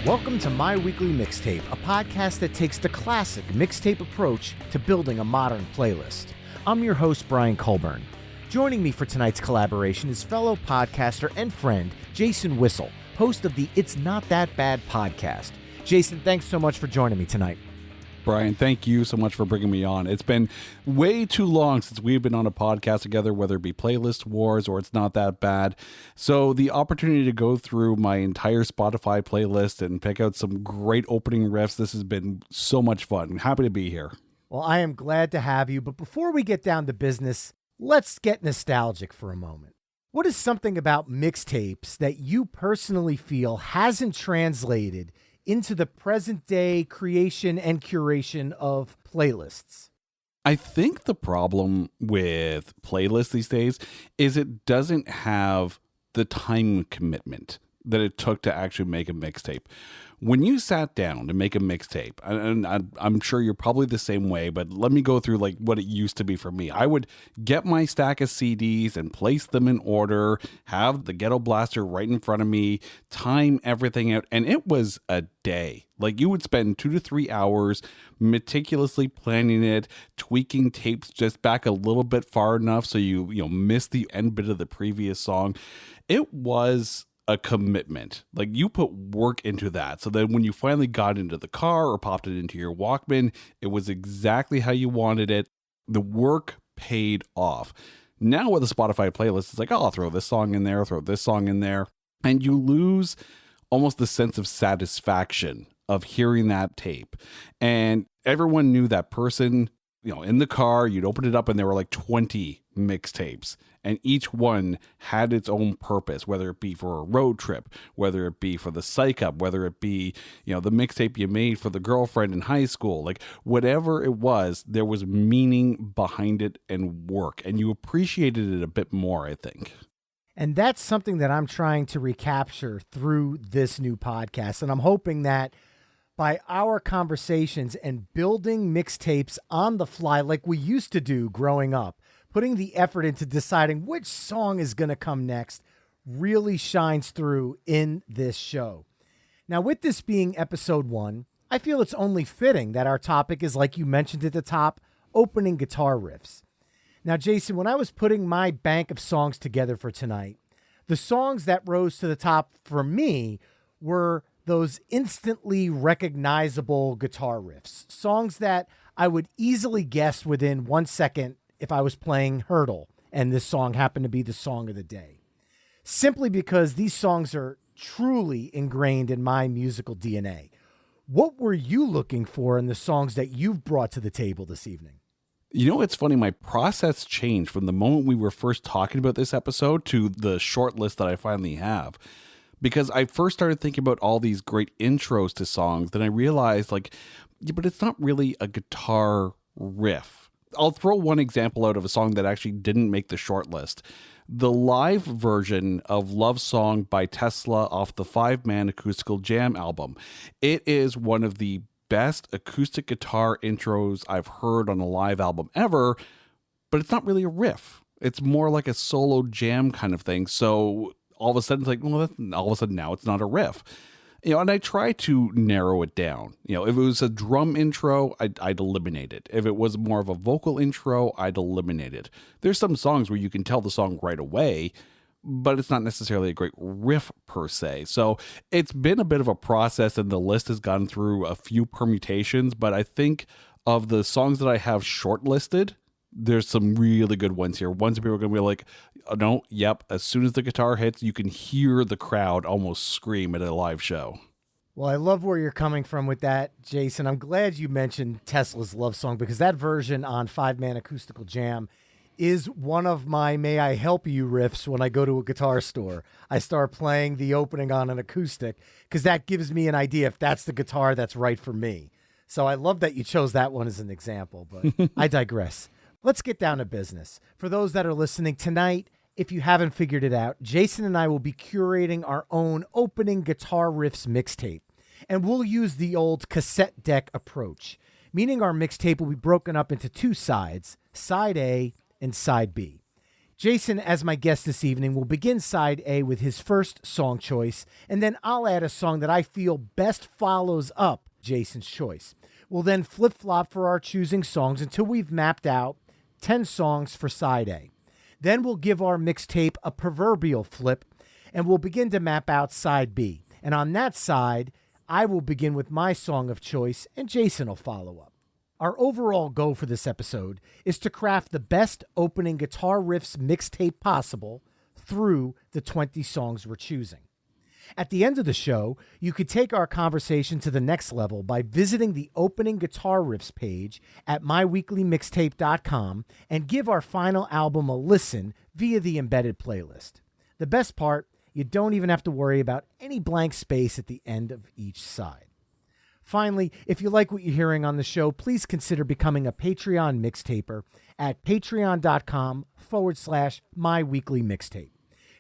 Welcome to My Weekly Mixtape, a podcast that takes the classic mixtape approach to building a modern playlist. I'm your host, Brian Colburn. Joining me for tonight's collaboration is fellow podcaster and friend, Jason Whistle, host of the It's Not That Bad podcast. Jason, thanks so much for joining me tonight. Brian, thank you so much for bringing me on. It's been way too long since we've been on a podcast together, whether it be Playlist Wars or It's Not That Bad. So the opportunity to go through my entire Spotify playlist and pick out some great opening riffs, this has been so much fun. Happy to be here. Well, I am glad to have you, but before we get down to business, let's get nostalgic for a moment. What is something about mixtapes that you personally feel hasn't translated into the present day creation and curation of playlists? I think the problem with playlists these days is it doesn't have the time commitment that it took to actually make a mixtape. When you sat down to make a mixtape, and I'm sure you're probably the same way, but let me go through like what it used to be for me. I would get my stack of CDs and place them in order, have the ghetto blaster right in front of me, time everything out, and it was a day. Like you would spend 2 to 3 hours meticulously planning it, tweaking tapes just back a little bit far enough so you miss the end bit of the previous song. It was a commitment. Like you put work into that. So then when you finally got into the car or popped it into your Walkman, it was exactly how you wanted it. The work paid off. Now with a Spotify playlist, it's like, oh, I'll throw this song in there, throw this song in there. And you lose almost the sense of satisfaction of hearing that tape. And everyone knew that person, in the car, you'd open it up and there were like 20 mixtapes. And each one had its own purpose, whether it be for a road trip, whether it be for the psych up, whether it be, the mixtape you made for the girlfriend in high school, like whatever it was, there was meaning behind it and work. And you appreciated it a bit more, I think. And that's something that I'm trying to recapture through this new podcast. And I'm hoping that by our conversations and building mixtapes on the fly like we used to do growing up, putting the effort into deciding which song is going to come next really shines through in this show. Now, with this being episode 1, I feel it's only fitting that our topic is, like you mentioned at the top, opening guitar riffs. Now, Jason, when I was putting my bank of songs together for tonight, the songs that rose to the top for me were those instantly recognizable guitar riffs, songs that I would easily guess within 1 second if I was playing Hurdle and this song happened to be the song of the day. Simply because these songs are truly ingrained in my musical DNA. What were you looking for in the songs that you've brought to the table this evening? It's funny. My process changed from the moment we were first talking about this episode to the short list that I finally have. Because I first started thinking about all these great intros to songs, then I realized but it's not really a guitar riff. I'll throw one example out of a song that actually didn't make the short list. The live version of Love Song by Tesla off the 5-man acoustical jam album. It is one of the best acoustic guitar intros I've heard on a live album ever, but it's not really a riff. It's more like a solo jam kind of thing. So all of a sudden it's like, well, all of a sudden now it's not a riff. And I try to narrow it down. If it was a drum intro, I'd eliminate it. If it was more of a vocal intro, I'd eliminate it. There's some songs where you can tell the song right away, but it's not necessarily a great riff per se. So it's been a bit of a process, and the list has gone through a few permutations, but I think of the songs that I have shortlisted, there's some really good ones here. Ones that people are going to be like, oh, no, yep, as soon as the guitar hits, you can hear the crowd almost scream at a live show. Well, I love where you're coming from with that, Jason. I'm glad you mentioned Tesla's Love Song, because that version on 5-man acoustical jam is one of my May I Help You riffs when I go to a guitar store. I start playing the opening on an acoustic because that gives me an idea if that's the guitar that's right for me. So I love that you chose that one as an example, but I digress. Let's get down to business. For those that are listening tonight, if you haven't figured it out, Jason and I will be curating our own opening guitar riffs mixtape. And we'll use the old cassette deck approach, meaning our mixtape will be broken up into 2 sides, side A and side B. Jason, as my guest this evening, will begin side A with his first song choice, and then I'll add a song that I feel best follows up Jason's choice. We'll then flip-flop for our choosing songs until we've mapped out 10 songs for side A. Then we'll give our mixtape a proverbial flip, and we'll begin to map out side B. And on that side, I will begin with my song of choice, and Jason will follow up. Our overall goal for this episode is to craft the best opening guitar riffs mixtape possible through the 20 songs we're choosing. At the end of the show, you could take our conversation to the next level by visiting the opening guitar riffs page at myweeklymixtape.com and give our final album a listen via the embedded playlist. The best part, you don't even have to worry about any blank space at the end of each side. Finally, if you like what you're hearing on the show, please consider becoming a Patreon mixtaper at patreon.com/myweeklymixtape.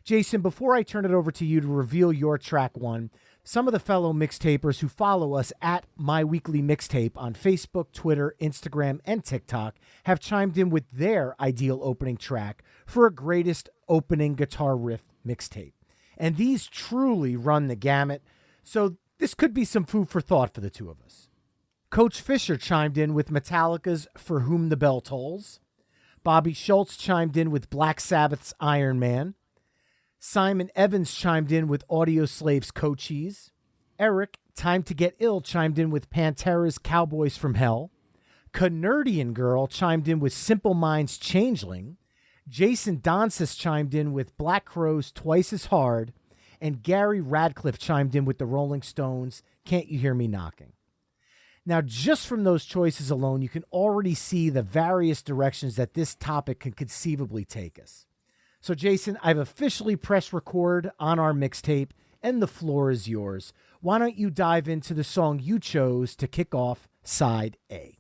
Jason, before I turn it over to you to reveal your track one, some of the fellow mixtapers who follow us at My Weekly Mixtape on Facebook, Twitter, Instagram, and TikTok have chimed in with their ideal opening track for a greatest opening guitar riff mixtape. And these truly run the gamut, so this could be some food for thought for the two of us. Coach Fisher chimed in with Metallica's For Whom the Bell Tolls. Bobby Schultz chimed in with Black Sabbath's Iron Man. Simon Evans chimed in with Audioslave's Cochise. Eric, Time to Get Ill, chimed in with Pantera's Cowboys from Hell. Canardian Girl chimed in with Simple Minds' Changeling. Jason Donsis chimed in with Black Crowes' Twice as Hard. And Gary Radcliffe chimed in with the Rolling Stones' Can't You Hear Me Knocking. Now, just from those choices alone, you can already see the various directions that this topic can conceivably take us. So, Jason, I've officially pressed record on our mixtape, and the floor is yours. Why don't you dive into the song you chose to kick off side A?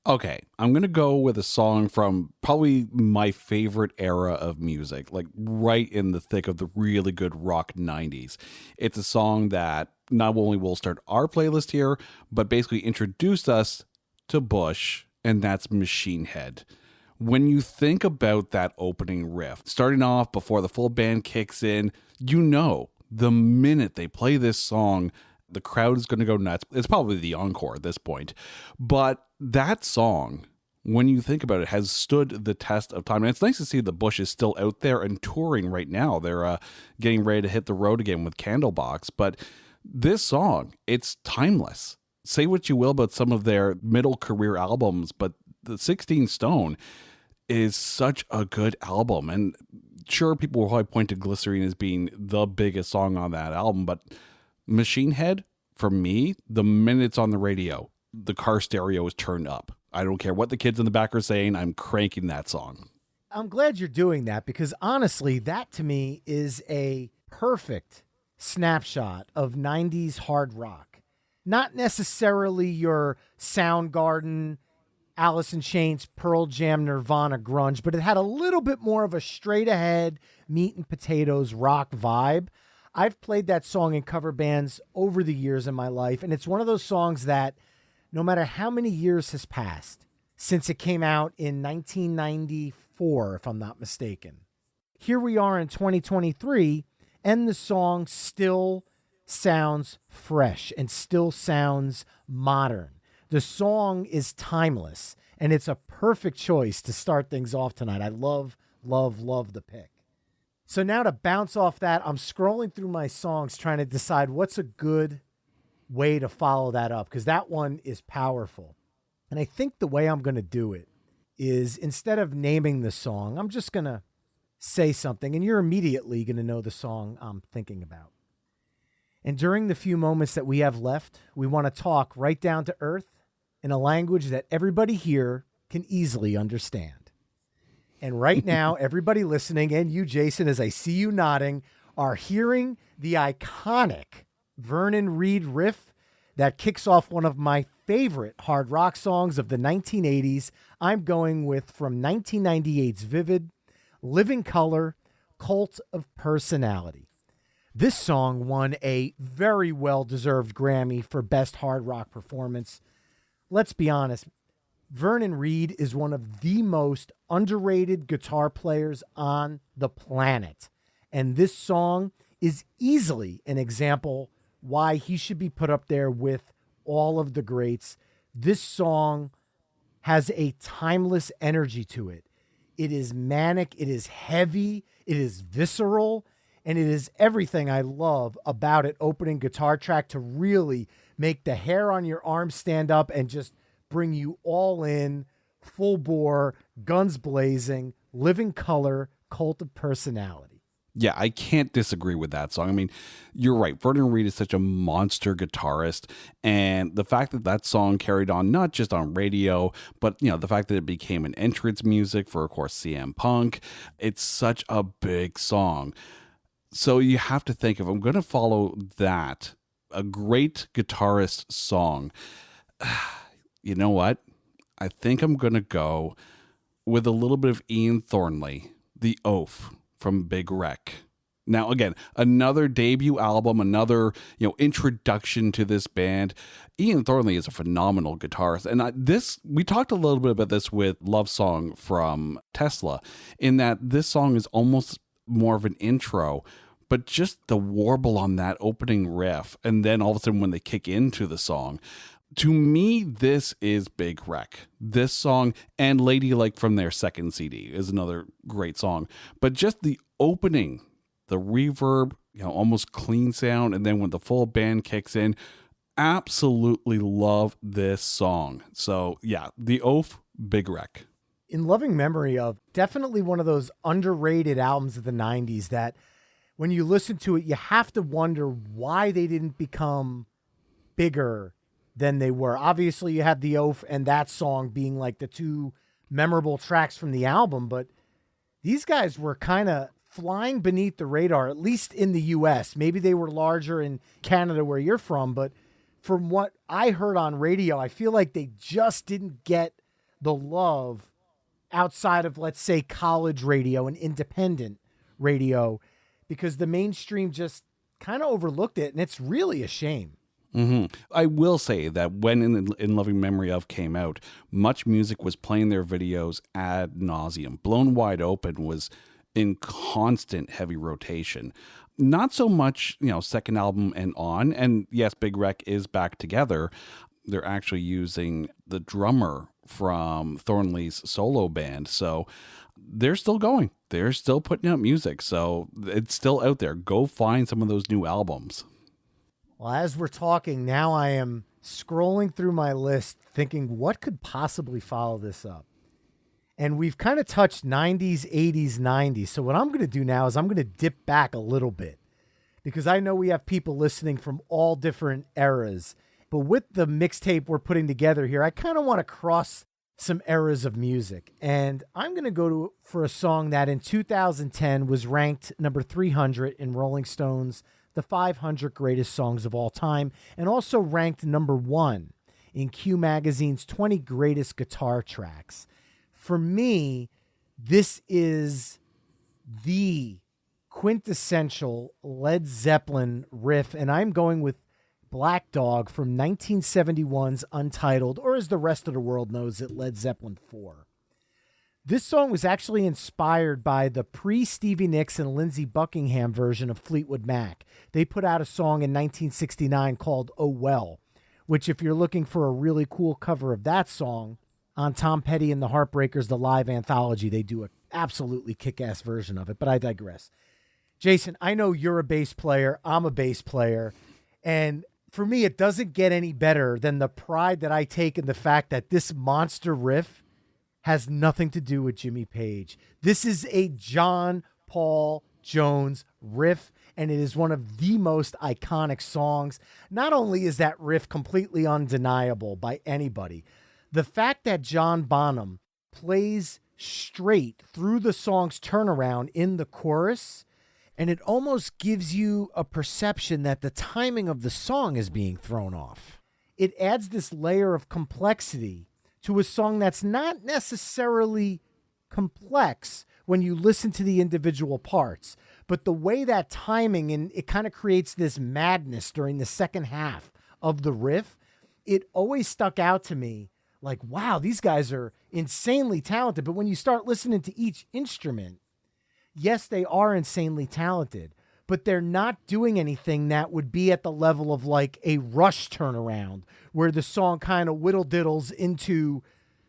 Okay, I'm going to go with a song from probably my favorite era of music, like right in the thick of the really good rock 90s. It's a song that not only will start our playlist here, but basically introduced us to Bush, and that's Machine Head. When you think about that opening riff, starting off before the full band kicks in, you know the minute they play this song, the crowd is going to go nuts. It's probably the encore at this point. But that song, when you think about it, has stood the test of time. And it's nice to see the Bush is still out there and touring right now. They're getting ready to hit the road again with Candlebox. But this song, it's timeless. Say what you will about some of their middle career albums, but the 16 Stone is such a good album. And sure, people will probably point to Glycerine as being the biggest song on that album, but Machine Head, for me, the minute it's on the radio, the car stereo is turned up. I don't care what the kids in the back are saying, I'm cranking that song. I'm glad you're doing that because honestly, that to me is a perfect snapshot of 90s hard rock. Not necessarily your Soundgarden, Alice in Chains, Pearl Jam, Nirvana, grunge, but it had a little bit more of a straight ahead meat and potatoes rock vibe. I've played that song in cover bands over the years in my life, and it's one of those songs that no matter how many years has passed since it came out in 1994, if I'm not mistaken, here we are in 2023, and the song still sounds fresh and still sounds modern. The song is timeless, and it's a perfect choice to start things off tonight. I love the pick. So now to bounce off that, I'm scrolling through my songs trying to decide what's a good way to follow that up, because that one is powerful. And I think the way I'm going to do it is instead of naming the song, I'm just going to say something, and you're immediately going to know the song I'm thinking about. And during the few moments that we have left, we want to talk right down to earth in a language that everybody here can easily understand. And right now, everybody listening, and you, Jason, as I see you nodding, are hearing the iconic Vernon Reid riff that kicks off one of my favorite hard rock songs of the 1980s. I'm going with from 1998's Vivid, Living Color, Cult of Personality. This song won a very well-deserved Grammy for Best Hard Rock Performance. Let's be honest, Vernon Reid is one of the most underrated guitar players on the planet. And this song is easily an example why he should be put up there with all of the greats. This song has a timeless energy to it. It is manic, it is heavy, it is visceral, and it is everything I love about it opening guitar track to really make the hair on your arm stand up and just bring you all in, full bore, guns blazing, living color, cult of personality. Yeah, I can't disagree with that song. I mean, you're right. Vernon Reid is such a monster guitarist. And the fact that that song carried on, not just on radio, but, the fact that it became an entrance music for, of course, CM Punk, it's such a big song. So you have to think, if I'm going to follow that, a great guitarist song, you know what? I think I'm going to go with a little bit of Ian Thornley, The Oaf from Big Wreck. Now, again, another debut album, another, introduction to this band. Ian Thornley is a phenomenal guitarist. And we talked a little bit about this with Love Song from Tesla, in that this song is almost more of an intro, but just the warble on that opening riff, and then all of a sudden when they kick into the song, to me, this is Big Wreck. This song and Ladylike from their second CD is another great song. But just the opening, the reverb, almost clean sound, and then when the full band kicks in, absolutely love this song. So yeah, The Oaf, Big Wreck. In loving memory of, definitely one of those underrated albums of the 90s that when you listen to it, you have to wonder why they didn't become bigger than they were. Obviously, you had The Oaf and that song being like the two memorable tracks from the album, but these guys were kind of flying beneath the radar, at least in the US. Maybe they were larger in Canada where you're from, but from what I heard on radio, I feel like they just didn't get the love outside of, let's say, college radio and independent radio, because the mainstream just kind of overlooked it, and it's really a shame. Mm-hmm. I will say that when in Loving Memory of came out, Much Music was playing their videos ad nauseum. Blown Wide Open was in constant heavy rotation. Not so much, second album and on. And yes, Big Wreck is back together. They're actually using the drummer from Thornley's solo band. So they're still going. They're still putting out music. So it's still out there. Go find some of those new albums. Well, as we're talking, now I am scrolling through my list thinking what could possibly follow this up. And we've kind of touched 90s, 80s, 90s. So what I'm going to do now is I'm going to dip back a little bit, because I know we have people listening from all different eras. But with the mixtape we're putting together here, I kind of want to cross some eras of music. And I'm going to go for a song that in 2010 was ranked number 300 in Rolling Stone's The 500 Greatest Songs of All Time, and also ranked number 1 in Q Magazine's 20 Greatest Guitar Tracks. For me, this is the quintessential Led Zeppelin riff, and I'm going with Black Dog from 1971's Untitled, or as the rest of the world knows it, Led Zeppelin 4. This song was actually inspired by the pre-Stevie Nicks and Lindsey Buckingham version of Fleetwood Mac. They put out a song in 1969 called Oh Well, which, if you're looking for a really cool cover of that song, on Tom Petty and the Heartbreakers, the live anthology, they do an absolutely kick-ass version of it, but I digress. Jason, I know you're a bass player, I'm a bass player, and for me, it doesn't get any better than the pride that I take in the fact that this monster riff has nothing to do with Jimmy Page. This is a John Paul Jones riff, and it is one of the most iconic songs. Not only is that riff completely undeniable by anybody, the fact that John Bonham plays straight through the song's turnaround in the chorus, and it almost gives you a perception that the timing of the song is being thrown off. It adds this layer of complexity to a song that's not necessarily complex when you listen to the individual parts, but the way that timing, and it kind of creates this madness during the second half of the riff, it always stuck out to me like, wow, these guys are insanely talented. But when you start listening to each instrument, yes, they are insanely talented, but they're not doing anything that would be at the level of like a Rush turnaround where the song kind of whittle diddles into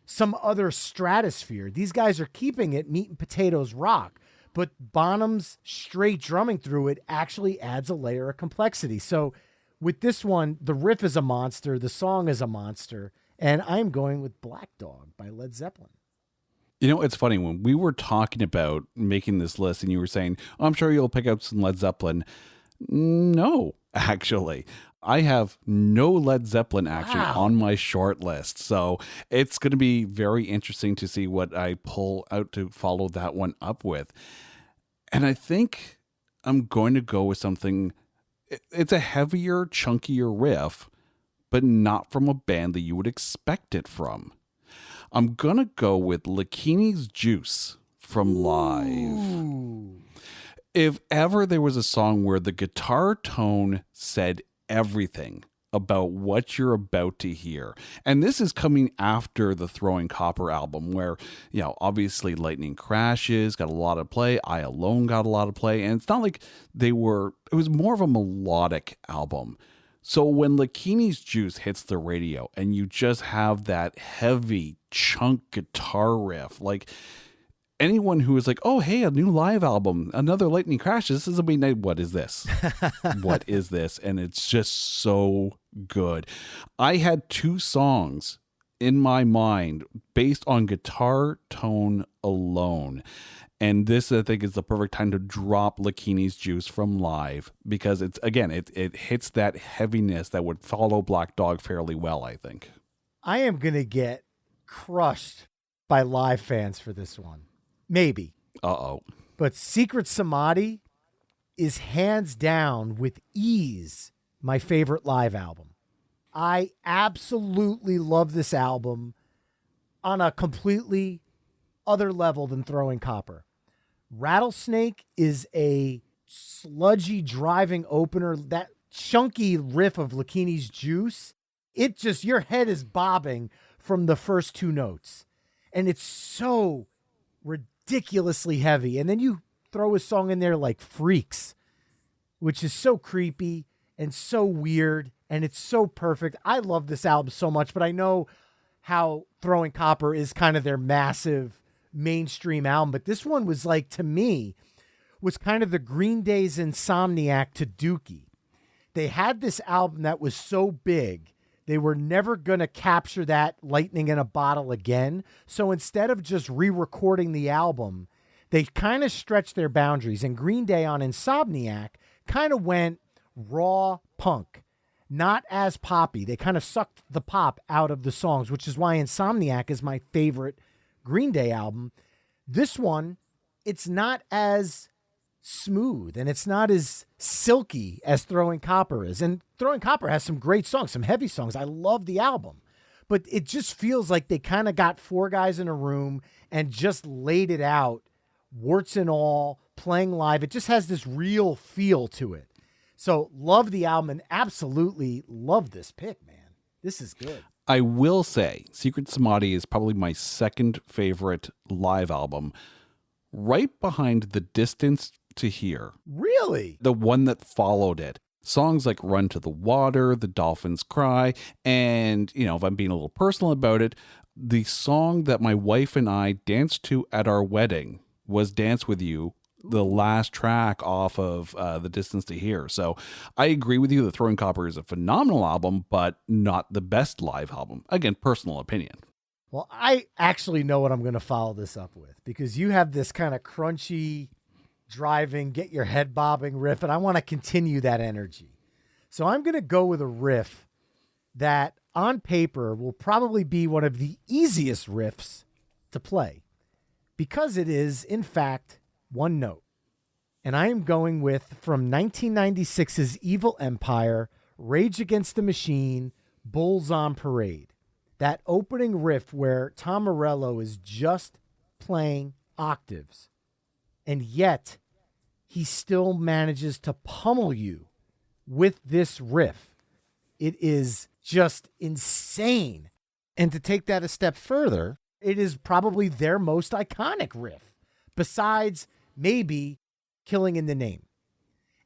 some other stratosphere. These guys are keeping it meat and potatoes rock, but Bonham's straight drumming through it actually adds a layer of complexity. So with this one, the riff is a monster, the song is a monster, and I'm going with Black Dog by Led Zeppelin. You know, it's funny when we were talking about making this list and you were saying, I'm sure you'll pick up some Led Zeppelin. No, actually. I have no Led Zeppelin actually on my short list. So it's going to be very interesting to see what I pull out to follow that one up with. And I think I'm going to go with something. It's a heavier, chunkier riff, but not from a band that you would expect it from. I'm going to go with Lakini's Juice from Live. Ooh. If ever there was a song where the guitar tone said everything about what you're about to hear, and this is coming after the Throwing Copper album where, you know, obviously Lightning Crashes got a lot of play, I Alone got a lot of play, and it's not like it was more of a melodic album. So when Lakini's Juice hits the radio and you just have that heavy chunk guitar riff, like anyone who is like, oh, hey, a new Live album, another Lightning Crash, this is a big night. What is this? What is this? And it's just so good. I had two songs in my mind based on guitar tone alone. And this, I think, is the perfect time to drop Lakini's Juice from Live because it's, again, it hits that heaviness that would follow Black Dog fairly well, I think. I am going to get crushed by Live fans for this one. Maybe. Uh-oh. But Secret Samadhi is hands down with ease my favorite Live album. I absolutely love this album on a completely other level than Throwing Copper. Rattlesnake is a sludgy driving opener. That chunky riff of Lakini's Juice, it just, your head is bobbing from the first two notes. And it's so ridiculously heavy. And then you throw a song in there like Freaks, which is so creepy and so weird. And it's so perfect. I love this album so much, but I know how Throwing Copper is kind of their massive mainstream album. But this one was like, to me, was kind of the Green Day's Insomniac to Dookie. They had this album that was so big, they were never going to capture that lightning in a bottle again. So instead of just re-recording the album, they kind of stretched their boundaries. And Green Day on Insomniac kind of went raw punk, not as poppy. They kind of sucked the pop out of the songs, which is why Insomniac is my favorite Green Day album. This one, it's not as smooth and it's not as silky as Throwing Copper is. And Throwing Copper has some great songs, some heavy songs. I love the album, but it just feels like they kind of got four guys in a room and just laid it out, warts and all, playing live. It just has this real feel to it. So love the album and absolutely love this pick, man. This is good. I will say Secret Samadhi is probably my second favorite Live album, right behind The Distance to Here. Really? The one that followed it. Songs like Run to the Water, The Dolphins Cry, and, you know, if I'm being a little personal about it, the song that my wife and I danced to at our wedding was Dance With You, the last track off of The Distance to Here. So I agree with you that Throwing Copper is a phenomenal album, but not the best Live album. Again, personal opinion. Well, I actually know what I'm going to follow this up with because you have this kind of crunchy, driving, get your head bobbing riff, and I want to continue that energy. So I'm going to go with a riff that on paper will probably be one of the easiest riffs to play because it is, in fact, one note. And I am going with, from 1996's Evil Empire, Rage Against the Machine, Bulls on Parade. That opening riff where Tom Morello is just playing octaves, and yet he still manages to pummel you with this riff. It is just insane And to take that a step further, it is probably their most iconic riff, besides maybe Killing in the Name.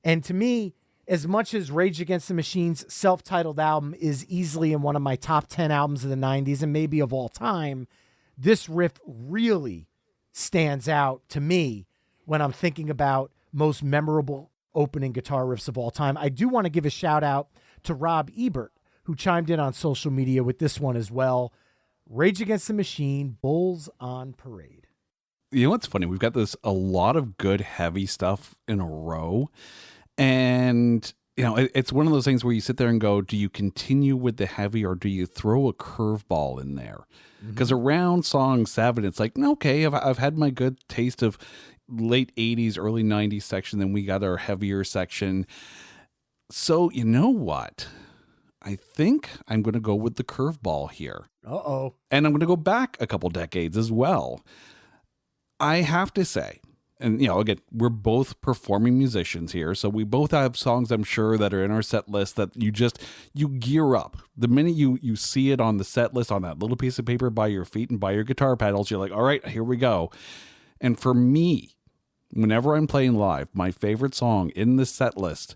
And to me, as much as Rage Against the Machine's self-titled album is easily in one of my top 10 albums of the 90s and maybe of all time, this riff really stands out to me when I'm thinking about most memorable opening guitar riffs of all time. I do want to give a shout out to Rob Ebert, who chimed in on social media with this one as well. Rage Against the Machine, Bulls on Parade. You know what's funny? We've got a lot of good heavy stuff in a row. And, you know, it's one of those things where you sit there and go, do you continue with the heavy or do you throw a curveball in there? Because around song 7, it's like, okay, I've had my good taste of late 80s, early 90s section. Then we got our heavier section. So you know what? I think I'm going to go with the curveball here. Uh-oh. And I'm going to go back a couple decades as well. I have to say, and, you know, again, we're both performing musicians here. So we both have songs, I'm sure, that are in our set list that you gear up. The minute you see it on the set list, on that little piece of paper by your feet and by your guitar pedals, you're like, all right, here we go. And for me, whenever I'm playing live, my favorite song in the set list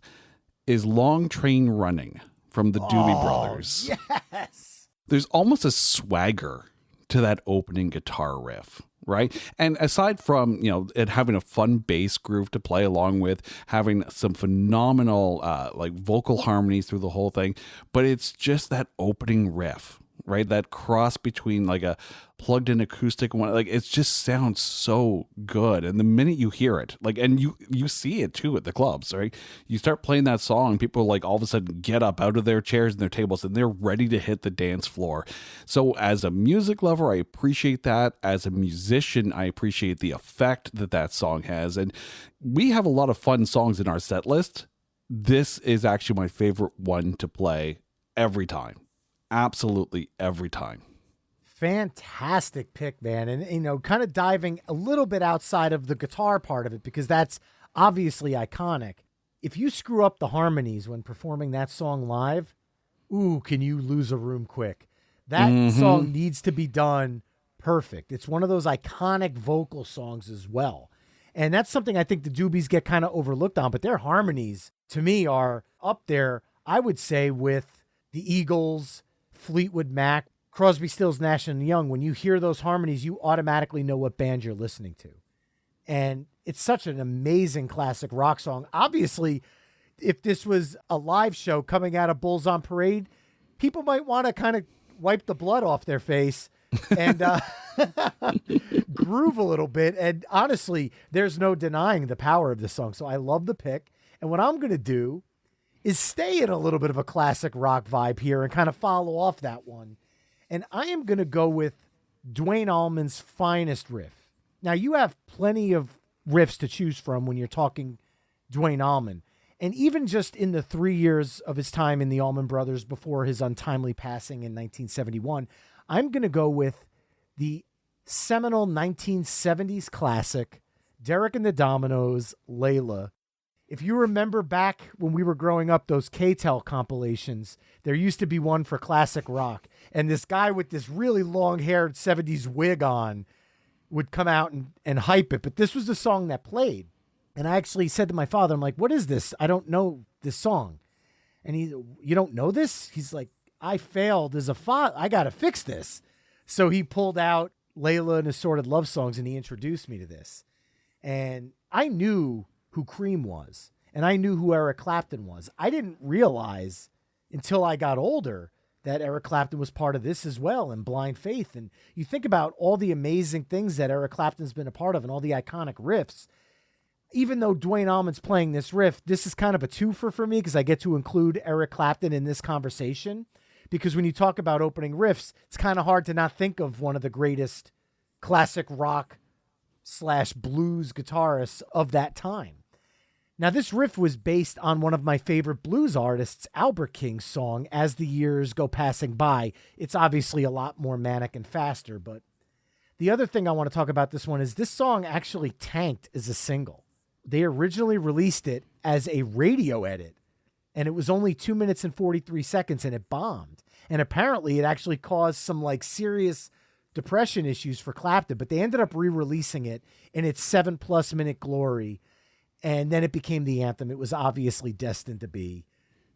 is Long Train Running from the Doobie Brothers. Yes. There's almost a swagger to that opening guitar riff. Right. And aside from, you know, it having a fun bass groove to play along with, having some phenomenal like vocal harmonies through the whole thing, but it's just that opening riff, right? That cross between like a plugged in acoustic one, like it just sounds so good. And the minute you hear it, like, and you see it too at the clubs, right? You start playing that song, people like all of a sudden get up out of their chairs and their tables and they're ready to hit the dance floor. So as a music lover, I appreciate that. As a musician, I appreciate the effect that song has. And we have a lot of fun songs in our set list. This is actually my favorite one to play every time. Absolutely every time. Fantastic pick, man. And, you know, kind of diving a little bit outside of the guitar part of it, because that's obviously iconic. If you screw up the harmonies when performing that song live, ooh, can you lose a room quick? That song needs to be done perfect. It's one of those iconic vocal songs as well. And that's something I think the Doobies get kind of overlooked on, but their harmonies to me are up there, I would say, with the Eagles, Fleetwood Mac, Crosby, Stills, Nash & Young. When you hear those harmonies, you automatically know what band you're listening to. And it's such an amazing classic rock song. Obviously, if this was a live show coming out of Bulls on Parade, people might want to kind of wipe the blood off their face and groove a little bit. And honestly, there's no denying the power of this song. So I love the pick. And what I'm going to do is stay in a little bit of a classic rock vibe here and kind of follow off that one. And I am going to go with Duane Allman's finest riff. Now, you have plenty of riffs to choose from when you're talking Duane Allman. And even just in the 3 years of his time in the Allman Brothers before his untimely passing in 1971, I'm going to go with the seminal 1970s classic, Derek and the Dominoes, Layla. If you remember back when we were growing up, those K-Tel compilations, there used to be one for classic rock. And this guy with this really long-haired 70s wig on would come out and hype it. But this was the song that played. And I actually said to my father, I'm like, what is this? I don't know this song. And you don't know this? He's like, I failed as a father. I got to fix this. So he pulled out Layla and Assorted Love Songs and he introduced me to this. And I knew who Cream was, and I knew who Eric Clapton was. I didn't realize until I got older that Eric Clapton was part of this as well, and Blind Faith. And you think about all the amazing things that Eric Clapton's been a part of and all the iconic riffs. Even though Duane Allman's playing this riff, this is kind of a twofer for me because I get to include Eric Clapton in this conversation. Because when you talk about opening riffs, it's kind of hard to not think of one of the greatest classic rock / blues guitarists of that time. Now, this riff was based on one of my favorite blues artists, Albert King's song, As the Years Go Passing By. It's obviously a lot more manic and faster, but the other thing I want to talk about this one is this song actually tanked as a single. They originally released it as a radio edit, and it was only 2 minutes and 43 seconds, and it bombed. And apparently it actually caused some like serious depression issues for Clapton, but they ended up re-releasing it in its 7+ minute glory. And then it became the anthem it was obviously destined to be.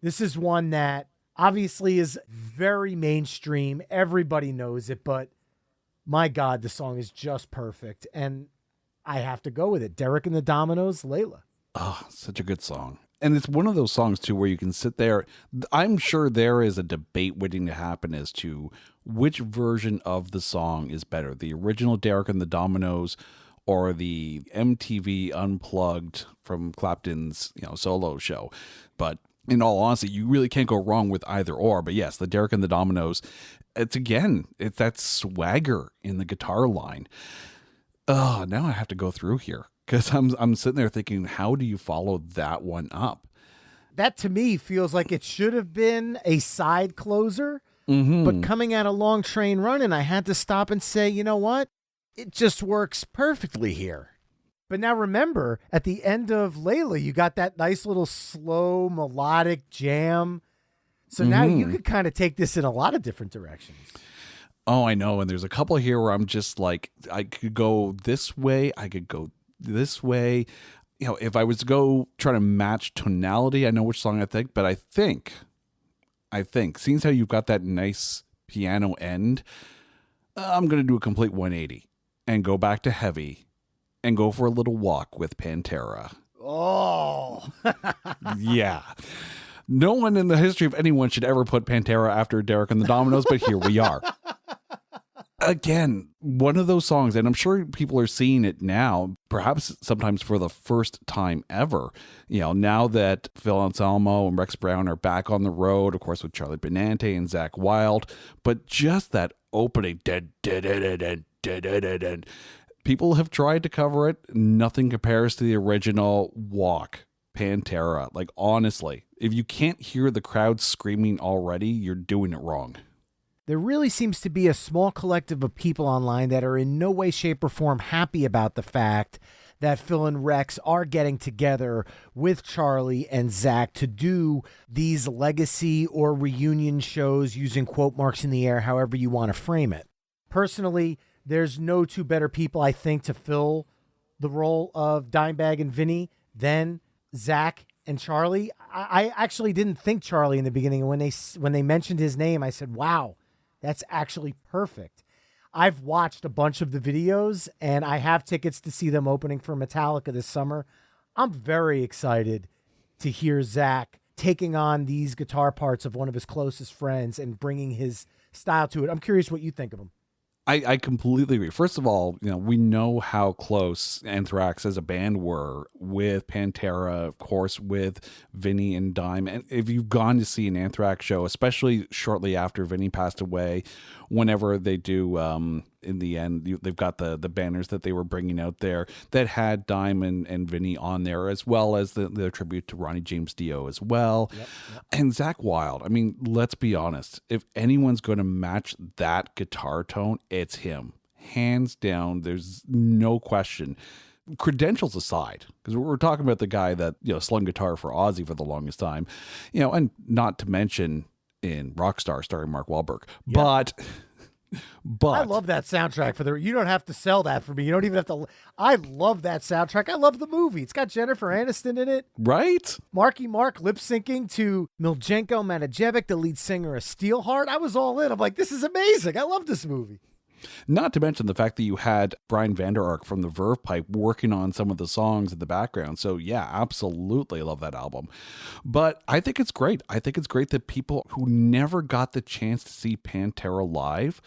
This is one that obviously is very mainstream. Everybody knows it, but my God, the song is just perfect. And I have to go with it. Derek and the Dominoes, Layla. Oh, such a good song. And it's one of those songs, too, where you can sit there. I'm sure there is a debate waiting to happen as to which version of the song is better, the original Derek and the Dominoes or the MTV Unplugged from Clapton's, solo show. But in all honesty, you really can't go wrong with either or. But yes, the Derek and the Dominoes, it's that swagger in the guitar line. Oh, now I have to go through here. Because I'm sitting there thinking, how do you follow that one up? That to me feels like it should have been a side closer, but coming at a Long Train Running, I had to stop and say, you know what? It just works perfectly here. But now remember, at the end of Layla, you got that nice little slow melodic jam. So now you could kind of take this in a lot of different directions. Oh, I know. And there's a couple here where I'm just like, I could go this way. I could go this way. If I was to go try to match tonality, I know which song I think, but I think, seeing as how you've got that nice piano end, I'm going to do a complete 180 and go back to heavy and go for a little walk with Pantera. Oh, yeah. No one in the history of anyone should ever put Pantera after Derek and the Dominoes, but here we are. Again, one of those songs, and I'm sure people are seeing it now, perhaps sometimes for the first time ever. Now that Phil Anselmo and Rex Brown are back on the road, of course, with Charlie Benante and Zach Wilde, but just that opening, people have tried to cover it. Nothing compares to the original Walk, Pantera. Like, honestly, if you can't hear the crowd screaming already, you're doing it wrong. There really seems to be a small collective of people online that are in no way, shape, or form happy about the fact that Phil and Rex are getting together with Charlie and Zach to do these legacy or reunion shows using quote marks in the air, however you want to frame it. Personally, there's no two better people, I think, to fill the role of Dimebag and Vinny than Zach and Charlie. I actually didn't think Charlie in the beginning. When they mentioned his name, I said, wow, that's actually perfect. I've watched a bunch of the videos, and I have tickets to see them opening for Metallica this summer. I'm very excited to hear Zach taking on these guitar parts of one of his closest friends and bringing his style to it. I'm curious what you think of him. I completely agree. First of all, we know how close Anthrax as a band were with Pantera, of course, with Vinny and Dime. And if you've gone to see an Anthrax show, especially shortly after Vinny passed away, whenever they do, in the end, they've got the banners that they were bringing out there that had Dime and Vinny on there, as well as the tribute to Ronnie James Dio as well. Yep. And Zach Wilde. I mean, let's be honest. If anyone's going to match that guitar tone, it's him. Hands down. There's no question. Credentials aside, because we're talking about the guy that, slung guitar for Ozzy for the longest time, and not to mention in Rockstar starring Mark Wahlberg. Yep. But I love that soundtrack you don't have to sell that for me. You don't even have to. I love that soundtrack. I love the movie. It's got Jennifer Aniston in it. Right? Marky Mark lip syncing to Miljenko Matajevic, the lead singer of Steelheart. I was all in. I'm like, this is amazing. I love this movie. Not to mention the fact that you had Brian Vander Ark from the Verve Pipe working on some of the songs in the background. So yeah, absolutely love that album. But I think it's great. I think it's great that people who never got the chance to see Pantera live,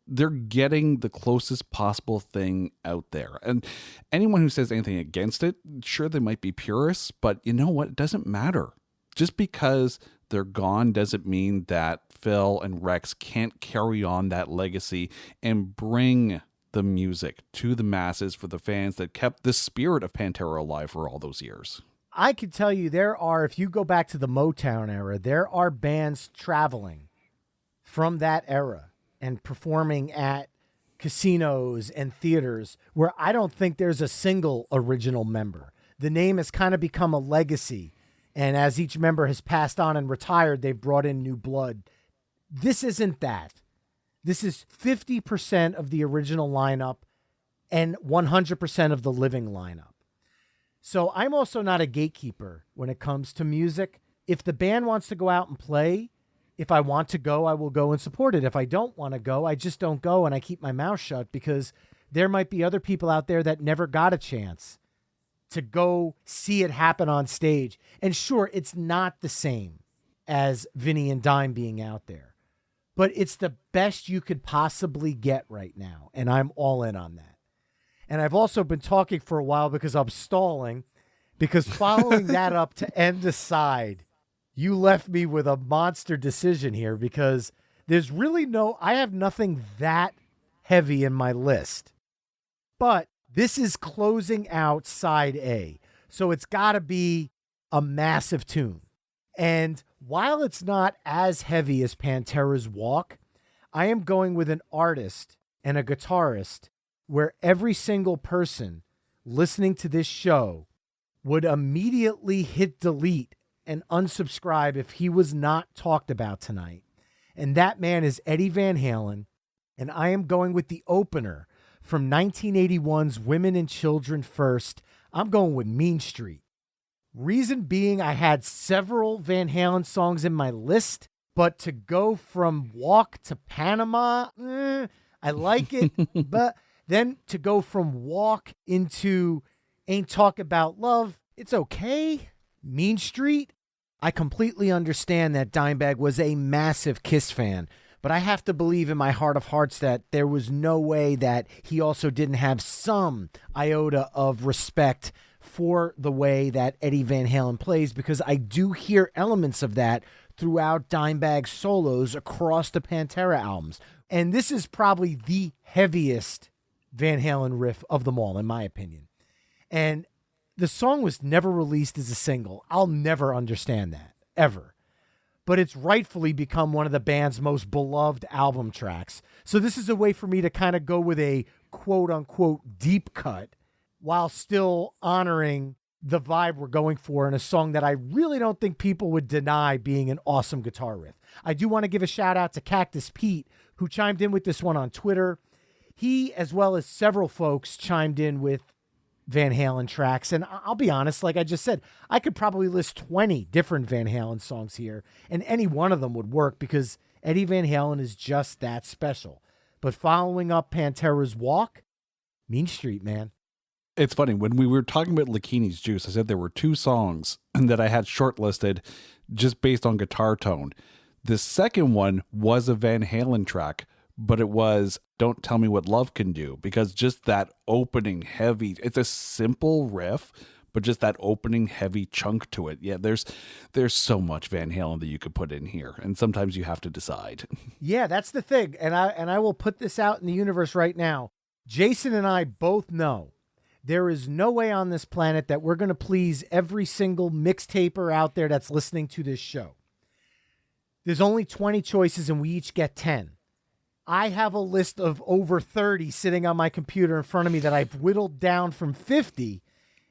they're getting the closest possible thing out there. And anyone who says anything against it, sure, they might be purists, but you know what? It doesn't matter. Just because they're gone doesn't mean that Phil and Rex can't carry on that legacy and bring the music to the masses for the fans that kept the spirit of Pantera alive for all those years. I can tell you if you go back to the Motown era, there are bands traveling from that era and performing at casinos and theaters where I don't think there's a single original member. The name has kind of become a legacy. And as each member has passed on and retired, they've brought in new blood. This isn't that. This is 50% of the original lineup and 100% of the living lineup. So I'm also not a gatekeeper when it comes to music. If the band wants to go out and play, if I want to go, I will go and support it. If I don't want to go, I just don't go and I keep my mouth shut, because there might be other people out there that never got a chance to go see it happen on stage. And sure, it's not the same as Vinny and Dime being out there, but it's the best you could possibly get right now. And I'm all in on that. And I've also been talking for a while because I'm stalling, because following that up to End Aside, you left me with a monster decision here, because there's really I have nothing that heavy in my list, but this is closing out side A. So it's got to be a massive tune. And while it's not as heavy as Pantera's Walk, I am going with an artist and a guitarist where every single person listening to this show would immediately hit delete and unsubscribe if he was not talked about tonight. And that man is Eddie Van Halen. And I am going with the opener from 1981's Women and Children First. I'm going with Mean Street. Reason being, I had several Van Halen songs in my list, but to go from Walk to Panama, I like it. But then to go from Walk into Ain't Talk About Love, it's okay. Mean Street, I completely understand that Dimebag was a massive Kiss fan, but I have to believe in my heart of hearts that there was no way that he also didn't have some iota of respect for the way that Eddie Van Halen plays, because I do hear elements of that throughout Dimebag's solos across the Pantera albums. And this is probably the heaviest Van Halen riff of them all, in my opinion. And the song was never released as a single. I'll never understand that, ever. But it's rightfully become one of the band's most beloved album tracks. So this is a way for me to kind of go with a quote-unquote deep cut while still honoring the vibe we're going for in a song that I really don't think people would deny being an awesome guitar riff. I do want to give a shout out to Cactus Pete, who chimed in with this one on Twitter. He, as well as several folks, chimed in with Van Halen tracks. And I'll be honest, like I just said, I could probably list 20 different Van Halen songs here, and any one of them would work because Eddie Van Halen is just that special. But following up Pantera's Walk, Mean Street, man. It's funny, when we were talking about Lakini's Juice, I said there were two songs that I had shortlisted just based on guitar tone. The second one was a Van Halen track, but it was Don't Tell Me What Love Can Do, because just that opening heavy, it's a simple riff, but just that opening heavy chunk to it. Yeah, there's so much Van Halen that you could put in here, and sometimes you have to decide. Yeah, that's the thing. And I will put this out in the universe right now. Jason and I both know there is no way on this planet that we're going to please every single mixtaper out there that's listening to this show. There's only 20 choices and we each get 10. I have a list of over 30 sitting on my computer in front of me that I've whittled down from 50,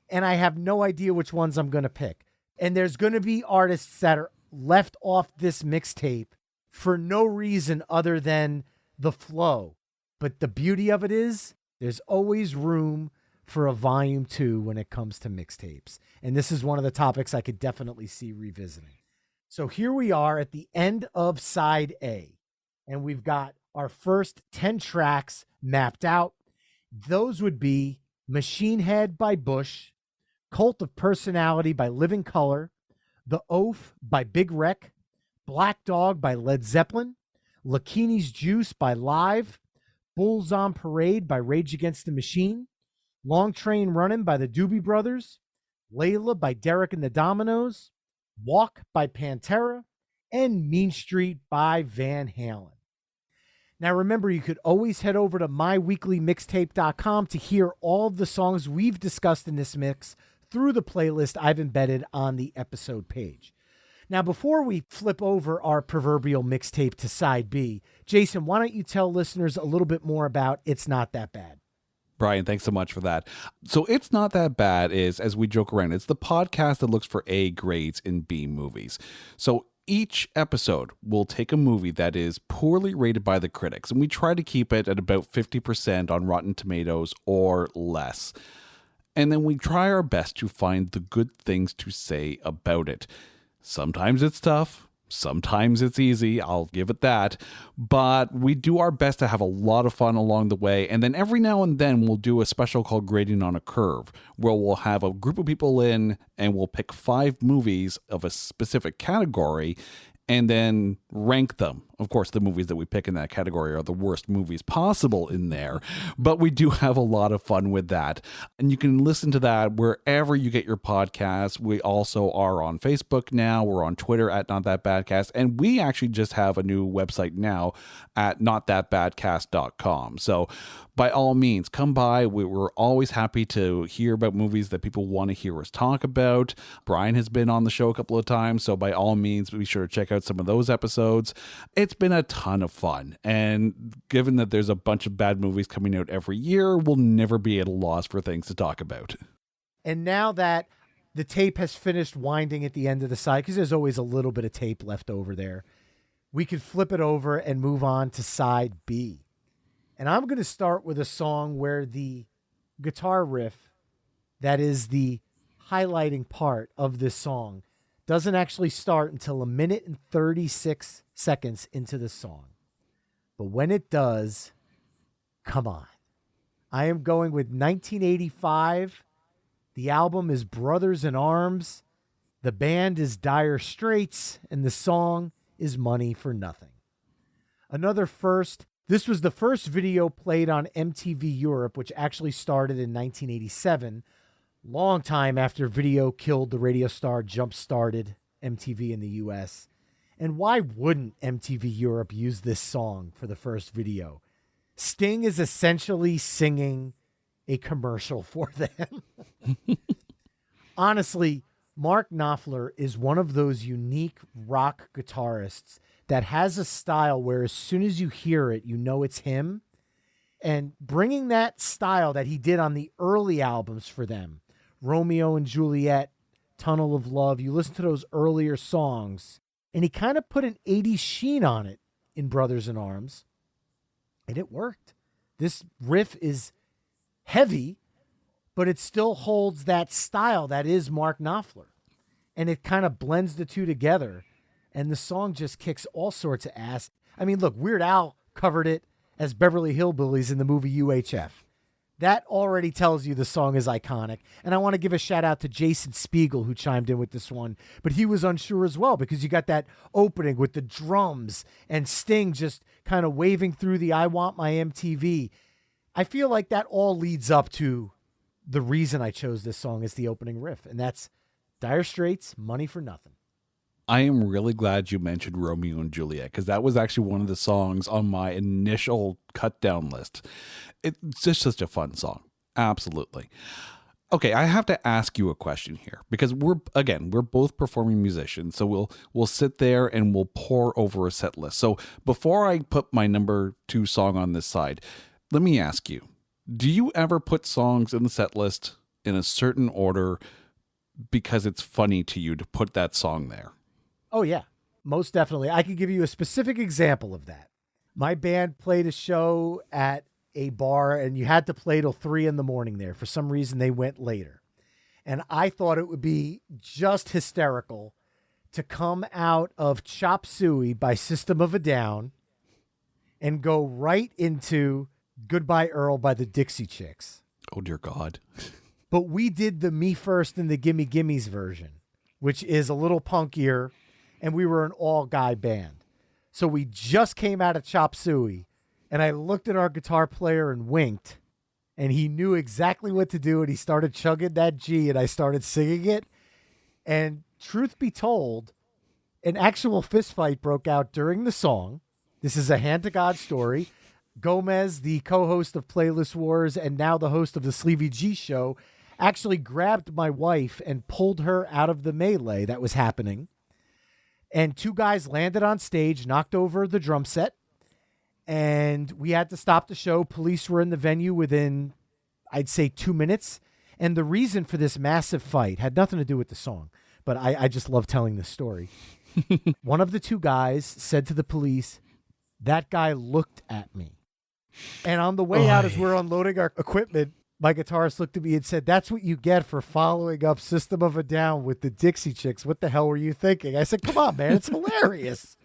and I have no idea which ones I'm going to pick. And there's going to be artists that are left off this mixtape for no reason other than the flow. But the beauty of it is there's always room for a volume 2 when it comes to mixtapes. And this is one of the topics I could definitely see revisiting. So here we are at the end of side A, and we've got our first 10 tracks mapped out. Those would be Machine Head by Bush, Cult of Personality by Living Colour, The Oath by Big Wreck, Black Dog by Led Zeppelin, Lakini's Juice by Live, Bulls on Parade by Rage Against the Machine, Long Train Runnin' by the Doobie Brothers, Layla by Derek and the Dominoes, Walk by Pantera, and Mean Street by Van Halen. Now remember, you could always head over to myweeklymixtape.com to hear all of the songs we've discussed in this mix through the playlist I've embedded on the episode page. Now, before we flip over our proverbial mixtape to side B, Jason, why don't you tell listeners a little bit more about It's Not That Bad? Brian, thanks so much for that. So It's Not That Bad is, as we joke around, it's the podcast that looks for A grades in B movies. So each episode, we'll take a movie that is poorly rated by the critics, and we try to keep it at about 50% on Rotten Tomatoes or less. And then we try our best to find the good things to say about it. Sometimes it's tough. Sometimes it's easy, I'll give it that, but we do our best to have a lot of fun along the way. And then every now and then we'll do a special called Grading on a Curve, where we'll have a group of people in and we'll pick 5 movies of a specific category and then rank them. Of course, the movies that we pick in that category are the worst movies possible in there, but we do have a lot of fun with that. And you can listen to that wherever you get your podcasts. We also are on Facebook now. We're on Twitter at Not That Badcast. And we actually just have a new website now at notthatbadcast.com. So by all means, come by. We're always happy to hear about movies that people want to hear us talk about. Brian has been on the show a couple of times, so by all means, be sure to check out some of those episodes. It's been a ton of fun, and given that there's a bunch of bad movies coming out every year, we'll never be at a loss for things to talk about. And now that the tape has finished winding at the end of the side, because there's always a little bit of tape left over there, we could flip it over and move on to side B. And I'm going to start with a song where the guitar riff, that is the highlighting part of this song, doesn't actually start until 1 minute and 36 seconds into the song. But when it does, come on. I am going with 1985. The album is Brothers in Arms. The band is Dire Straits, and the song is Money for Nothing. Another first. This was the first video played on MTV Europe, which actually started in 1987, long time after video killed the radio star jump-started MTV in the US. And why wouldn't MTV Europe use this song for the first video? Sting is essentially singing a commercial for them. Honestly, Mark Knopfler is one of those unique rock guitarists that has a style where as soon as you hear it, you know it's him. And bringing that style that he did on the early albums for them, Romeo and Juliet, Tunnel of Love, you listen to those earlier songs, and he kind of put an 80s sheen on it in Brothers in Arms, and it worked. This riff is heavy, but it still holds that style that is Mark Knopfler. And it kind of blends the two together. And the song just kicks all sorts of ass. I mean, look, Weird Al covered it as Beverly Hillbillies in the movie UHF. That already tells you the song is iconic. And I want to give a shout out to Jason Spiegel, who chimed in with this one. But he was unsure as well, because you got that opening with the drums and Sting just kind of waving through the I Want My MTV. I feel like that all leads up to the reason I chose this song as the opening riff. And that's Dire Straits' Money for Nothing. I am really glad you mentioned Romeo and Juliet, because that was actually one of the songs on my initial cut down list. It's just such a fun song. Absolutely. Okay, I have to ask you a question here, because we're both performing musicians, so we'll sit there and we'll pour over a set list. So before I put my number 2 song on this side, let me ask you, do you ever put songs in the set list in a certain order because it's funny to you to put that song there? Oh, yeah, most definitely. I could give you a specific example of that. My band played a show at a bar, and you had to play till 3 a.m. there. For some reason, they went later. And I thought it would be just hysterical to come out of Chop Suey by System of a Down and go right into Goodbye Earl by the Dixie Chicks. Oh, dear God. But we did the Me First and the Gimme Gimmes version, which is a little punkier, and we were an all-guy band. So we just came out of Chop Suey, and I looked at our guitar player and winked, and he knew exactly what to do, and he started chugging that G, and I started singing it. And truth be told, an actual fist fight broke out during the song. This is a hand-to-God story. Gomez, the co-host of Playlist Wars and now the host of the Sleevey G Show, actually grabbed my wife and pulled her out of the melee that was happening. And 2 guys landed on stage, knocked over the drum set, and we had to stop the show. Police were in the venue within, I'd say, 2 minutes. And the reason for this massive fight had nothing to do with the song, but I just love telling this story. One of the two guys said to the police, "That guy looked at me." And on the way out, as we're unloading our equipment, my guitarist looked at me and said, "That's what you get for following up System of a Down with the Dixie Chicks. What the hell were you thinking?" I said, "Come on, man. It's hilarious."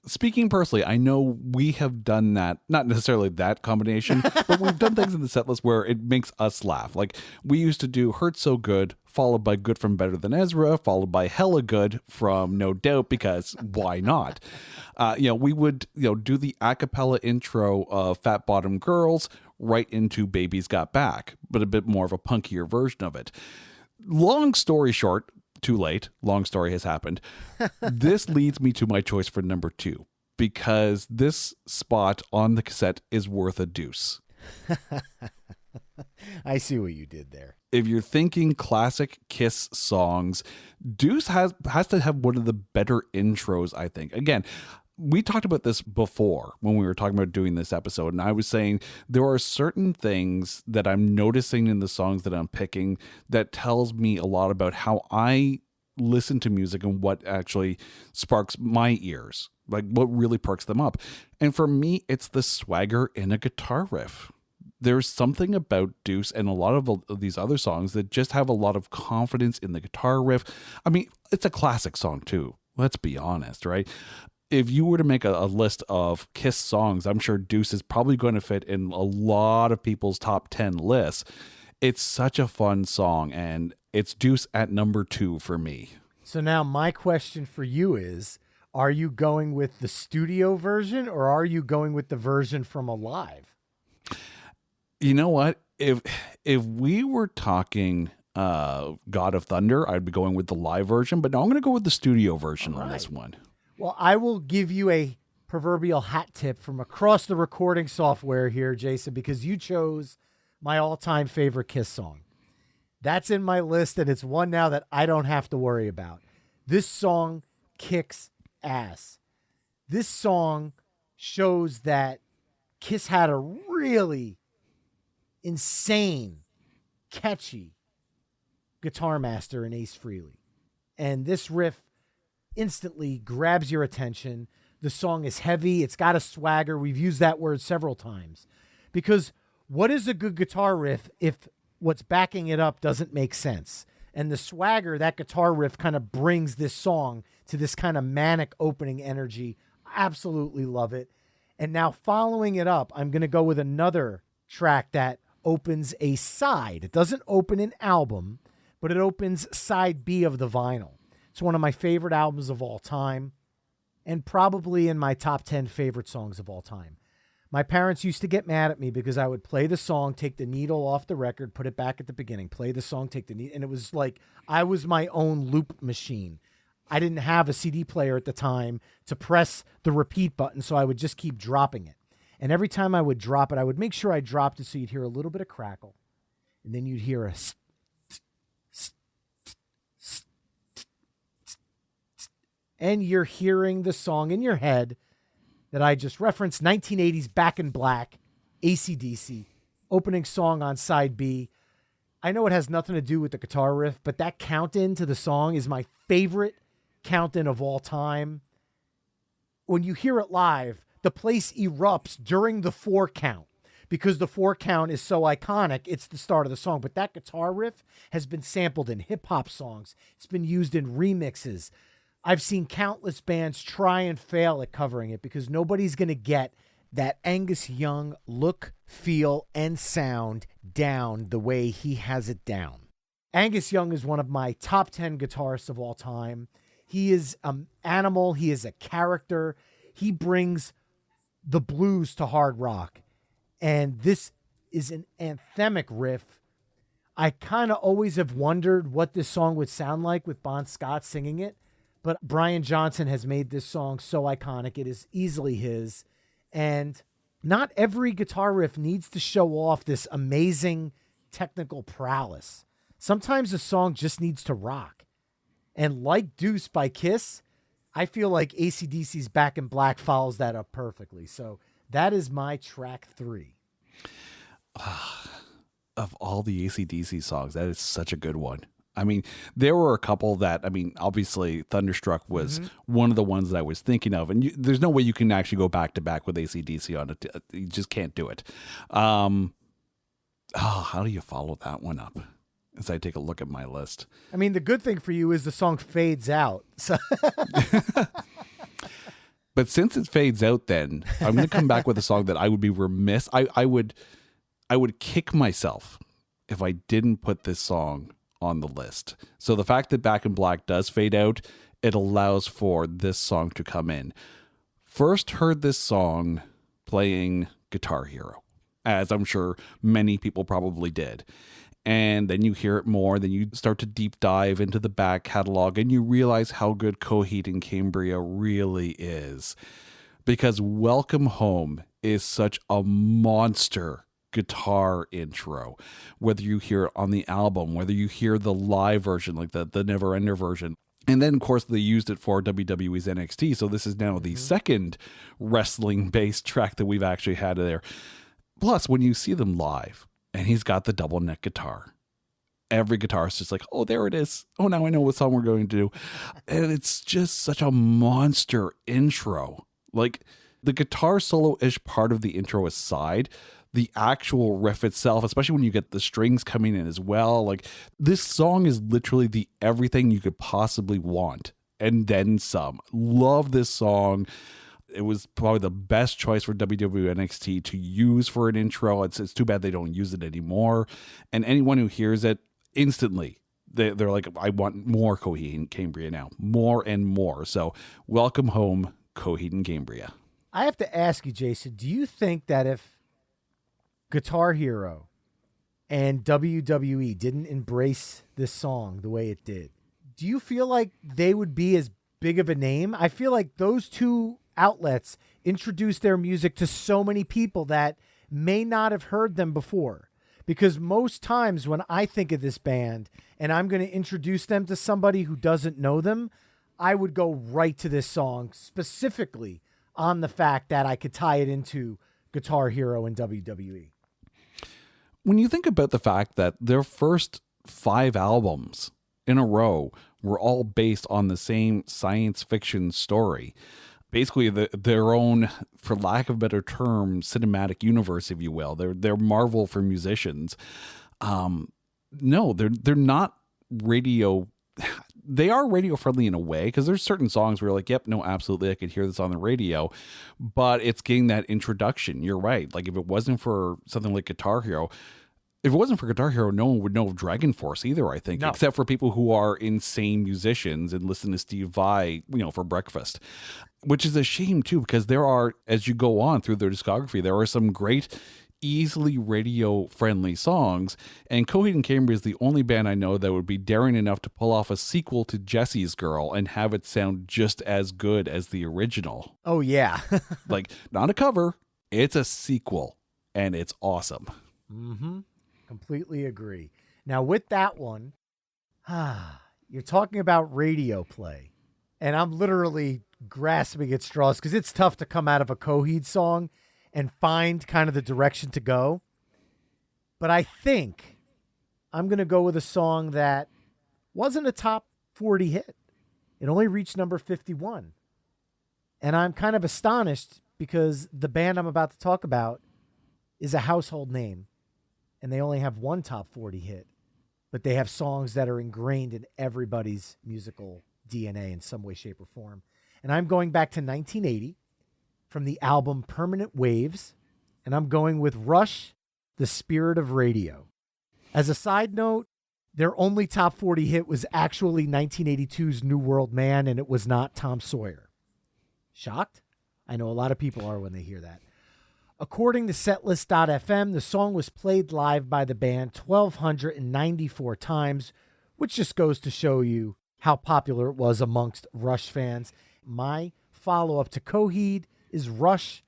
Speaking personally, I know we have done that, not necessarily that combination, but we've done things in the set list where it makes us laugh. Like we used to do Hurt So Good, followed by Good from Better Than Ezra, followed by Hella Good from No Doubt, because why not? We would, do the a cappella intro of Fat Bottom Girls right into Baby's Got Back, but a bit more of a punkier version of it. Long story short, too late. Long story has happened. This leads me to my choice for number 2, because this spot on the cassette is worth a deuce. I see what you did there. If you're thinking classic Kiss songs, Deuce has to have one of the better intros, I think. Again, we talked about this before when we were talking about doing this episode, and I was saying there are certain things that I'm noticing in the songs that I'm picking that tells me a lot about how I listen to music and what actually sparks my ears, like what really perks them up. And for me, it's the swagger in a guitar riff. There's something about Deuce and a lot of these other songs that just have a lot of confidence in the guitar riff. I mean, it's a classic song too. Let's be honest, right? If you were to make a list of Kiss songs, I'm sure Deuce is probably going to fit in a lot of people's top 10 lists. It's such a fun song, and it's Deuce at number 2 for me. So now my question for you is, are you going with the studio version or are you going with the version from Alive? You know what? If we were talking God of Thunder, I'd be going with the live version, but no, I'm going to go with the studio version on this one. Well, I will give you a proverbial hat tip from across the recording software here, Jason, because you chose my all-time favorite Kiss song. That's in my list, and it's one now that I don't have to worry about. This song kicks ass. This song shows that Kiss had a really insane, catchy guitar master in Ace Frehley. And this riff instantly grabs your attention. The song is heavy. It's got a swagger. We've used that word several times. Because what is a good guitar riff if what's backing it up doesn't make sense? And the swagger, that guitar riff kind of brings this song to this kind of manic opening energy. Absolutely love it. And now following it up, I'm going to go with another track that opens a side. It doesn't open an album, but it opens side B of the vinyl. It's one of my favorite albums of all time and probably in my top 10 favorite songs of all time. My parents used to get mad at me because I would play the song, take the needle off the record, put it back at the beginning, play the song, take the needle. And it was like I was my own loop machine. I didn't have a CD player at the time to press the repeat button, so I would just keep dropping it. And every time I would drop it, I would make sure I dropped it so you'd hear a little bit of crackle. And then you'd hear a and you're hearing the song in your head that I just referenced, 1980s Back in Black, AC/DC, opening song on side B. I know it has nothing to do with the guitar riff, but that count-in to the song is my favorite count-in of all time. When you hear it live, the place erupts during the 4 count because the 4 count is so iconic. It's the start of the song, but that guitar riff has been sampled in hip-hop songs. It's been used in remixes. I've seen countless bands try and fail at covering it because nobody's going to get that Angus Young look, feel, and sound down the way he has it down. Angus Young is one of my top 10 guitarists of all time. He is an animal. He is a character. He brings the blues to hard rock. And this is an anthemic riff. I kind of always have wondered what this song would sound like with Bon Scott singing it. But Brian Johnson has made this song so iconic. It is easily his. And not every guitar riff needs to show off this amazing technical prowess. Sometimes a song just needs to rock. And like Deuce by Kiss, I feel like AC/DC's Back in Black follows that up perfectly. So that is my track 3. Of all the AC/DC songs, that is such a good one. I mean, there were a couple that, I mean, obviously Thunderstruck was one of the ones that I was thinking of. And there's no way you can actually go back to back with AC/DC on it. You just can't do it. How do you follow that one up as I take a look at my list? I mean, the good thing for you is the song fades out. So But since it fades out, then I'm going to come back with a song that I would be remiss. I would kick myself if I didn't put this song on the list. So the fact that Back in Black does fade out, it allows for this song to come in. First heard this song playing Guitar Hero, as I'm sure many people probably did. And then you hear it more, then you start to deep dive into the back catalog and you realize how good Coheed and Cambria really is. Because Welcome Home is such a monster guitar intro. Whether you hear it on the album, whether you hear the live version, like the Never Ender version. And then, of course, they used it for WWE's NXT. So this is now the second wrestling-based track that we've actually had there. Plus, when you see them live, and he's got the double neck guitar, every guitarist is just like, oh, there it is. Oh, now I know what song we're going to do. And it's just such a monster intro. Like, the guitar solo-ish part of the intro aside, the actual riff itself, especially when you get the strings coming in as well, like, this song is literally the everything you could possibly want, and then some. Love this song. It was probably the best choice for WWE NXT to use for an intro. It's too bad they don't use it anymore. And anyone who hears it instantly, they're like, I want more Coheed and Cambria now, more and more. So Welcome Home, Coheed and Cambria. I have to ask you, Jason, do you think that if Guitar Hero and WWE didn't embrace this song the way it did, do you feel like they would be as big of a name? I feel like those two outlets introduced their music to so many people that may not have heard them before. Because most times when I think of this band and I'm going to introduce them to somebody who doesn't know them, I would go right to this song specifically on the fact that I could tie it into Guitar Hero and WWE. When you think about the fact that their first 5 albums in a row were all based on the same science fiction story, basically their own, for lack of a better term, cinematic universe, if you will. They're Marvel for musicians. No, they're not radio. They are radio friendly in a way, because there's certain songs where you're like, yep, no, absolutely, I could hear this on the radio. But it's getting that introduction. You're right. Like, if it wasn't for something like Guitar Hero, no one would know of Dragon Force either, I think, except for people who are insane musicians and listen to Steve Vai, for breakfast, which is a shame too, because there are, as you go on through their discography, there are some great, easily radio friendly songs. And Coheed and Cambria is the only band I know that would be daring enough to pull off a sequel to Jesse's Girl and have it sound just as good as the original. Oh yeah. Like, not a cover, it's a sequel, and it's awesome. Mm-hmm. Completely agree. Now with that one, you're talking about radio play, and I'm literally grasping at straws because it's tough to come out of a Coheed song and find kind of the direction to go. But I think I'm going to go with a song that wasn't a top 40 hit. It only reached number 51. And I'm kind of astonished because the band I'm about to talk about is a household name. And they only have one top 40 hit, but they have songs that are ingrained in everybody's musical DNA in some way, shape, or form. And I'm going back to 1980 from the album Permanent Waves, and I'm going with Rush, The Spirit of Radio. As a side note, their only top 40 hit was actually 1982's New World Man, and it was not Tom Sawyer. Shocked? I know a lot of people are when they hear that. According to setlist.fm, the song was played live by the band 1,294 times, which just goes to show you how popular it was amongst Rush fans. My follow-up to Coheed is Rush,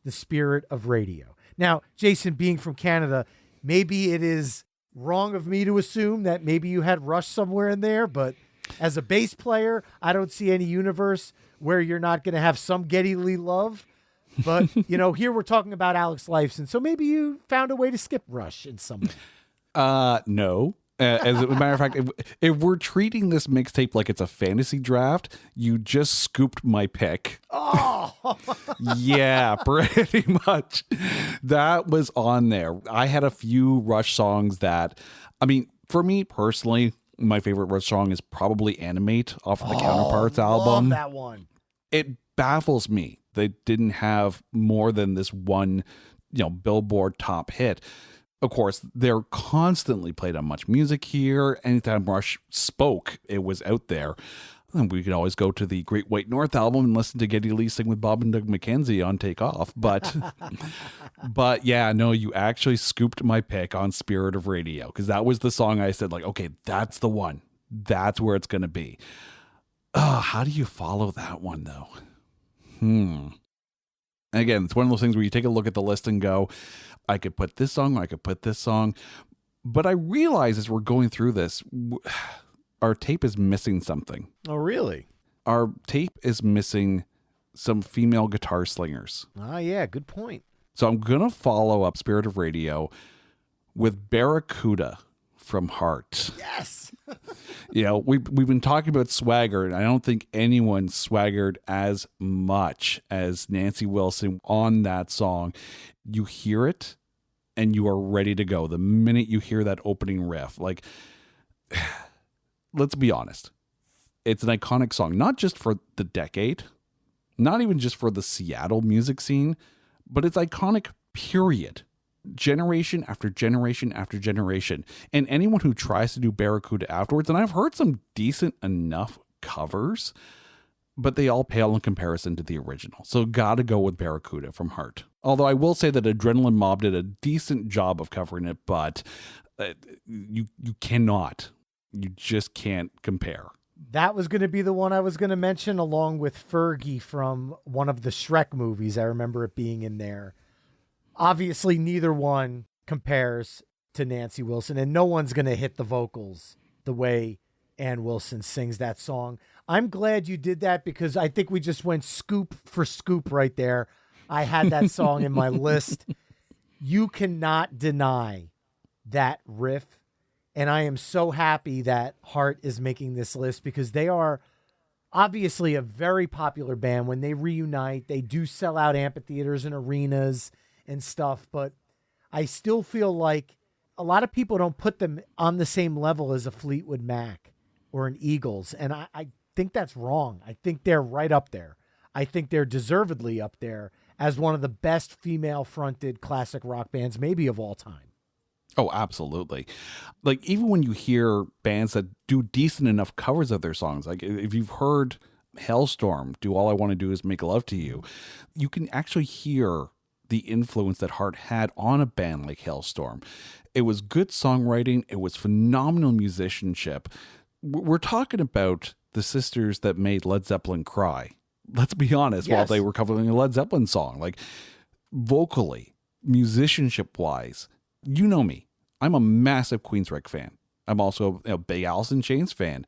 The Spirit of Radio. Now, Jason, being from Canada, maybe it is wrong of me to assume that maybe you had Rush somewhere in there, but as a bass player, I don't see any universe where you're not going to have some Geddy Lee love. But, here we're talking about Alex Lifeson, so maybe you found a way to skip Rush in some way. No, As a matter of fact, if we're treating this mixtape like it's a fantasy draft, you just scooped my pick. Oh, Yeah, pretty much. That was on there. I had a few Rush songs that, I mean, for me personally, my favorite Rush song is probably Animate off of the Counterparts album. Love that one. It baffles me they didn't have more than this one, Billboard top hit. Of course, they're constantly played on Much Music here. Anytime Rush spoke, it was out there. And we could always go to the Great White North album and listen to Geddy Lee sing with Bob and Doug McKenzie on Take Off. But, but yeah, no, you actually scooped my pick on Spirit of Radio, because that was the song I said, like, okay, that's the one. That's where it's going to be. How do you follow that one, though? And again, it's one of those things where you take a look at the list and go, I could put this song, or I could put this song. But I realize as we're going through this, our tape is missing something. Oh, really? Our tape is missing some female guitar slingers. Ah, yeah, good point. So I'm going to follow up Spirit of Radio with Barracuda from Heart. Yes. We've been talking about swagger, and I don't think anyone swaggered as much as Nancy Wilson on that song. You hear it and you are ready to go the minute you hear that opening riff. Like, let's be honest. It's an iconic song, not just for the decade, not even just for the Seattle music scene, but it's iconic, period. Generation after generation after generation. And anyone who tries to do Barracuda afterwards, and I've heard some decent enough covers, but they all pale in comparison to the original. So gotta go with Barracuda from Heart. Although I will say that Adrenaline Mob did a decent job of covering it, but you cannot. You just can't compare. That was going to be the one I was going to mention, along with Fergie from one of the Shrek movies. I remember it being in there. Obviously, neither one compares to Nancy Wilson, and no one's going to hit the vocals the way Ann Wilson sings that song. I'm glad you did that, because I think we just went scoop for scoop right there. I had that song in my list. You cannot deny that riff. And I am so happy that Heart is making this list, because they are obviously a very popular band. When they reunite, they do sell out amphitheaters and arenas and stuff. But I still feel like a lot of people don't put them on the same level as a Fleetwood Mac or an Eagles. And I think that's wrong. I think they're right up there. I think they're deservedly up there as one of the best female-fronted classic rock bands, maybe of all time. Oh, absolutely. Like, even when you hear bands that do decent enough covers of their songs, like if you've heard Hailstorm do All I Want to Do Is Make Love to You, you can actually hear the influence that Heart had on a band like Hailstorm. It was good songwriting. It was phenomenal musicianship. We're talking about the sisters that made Led Zeppelin cry. Let's be honest, Yes. while they were covering a Led Zeppelin song, like vocally, musicianship wise, you know me. I'm a massive Queensrÿche fan. I'm also a big Alice in Chains fan.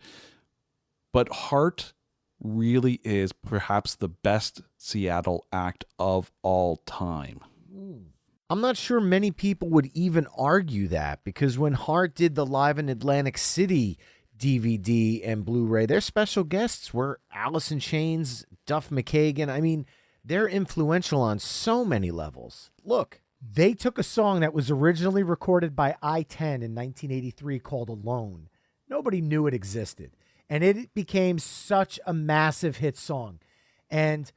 But Heart really is perhaps the best Seattle act of all time. I'm not sure many people would even argue that, because when Heart did the Live in Atlantic City DVD and Blu-ray, their special guests were Alice in Chains, Duff McKagan. I mean, they're influential on so many levels. Look, they took a song that was originally recorded by I-10 in 1983 called Alone. Nobody knew it existed. And it became such a massive hit song. And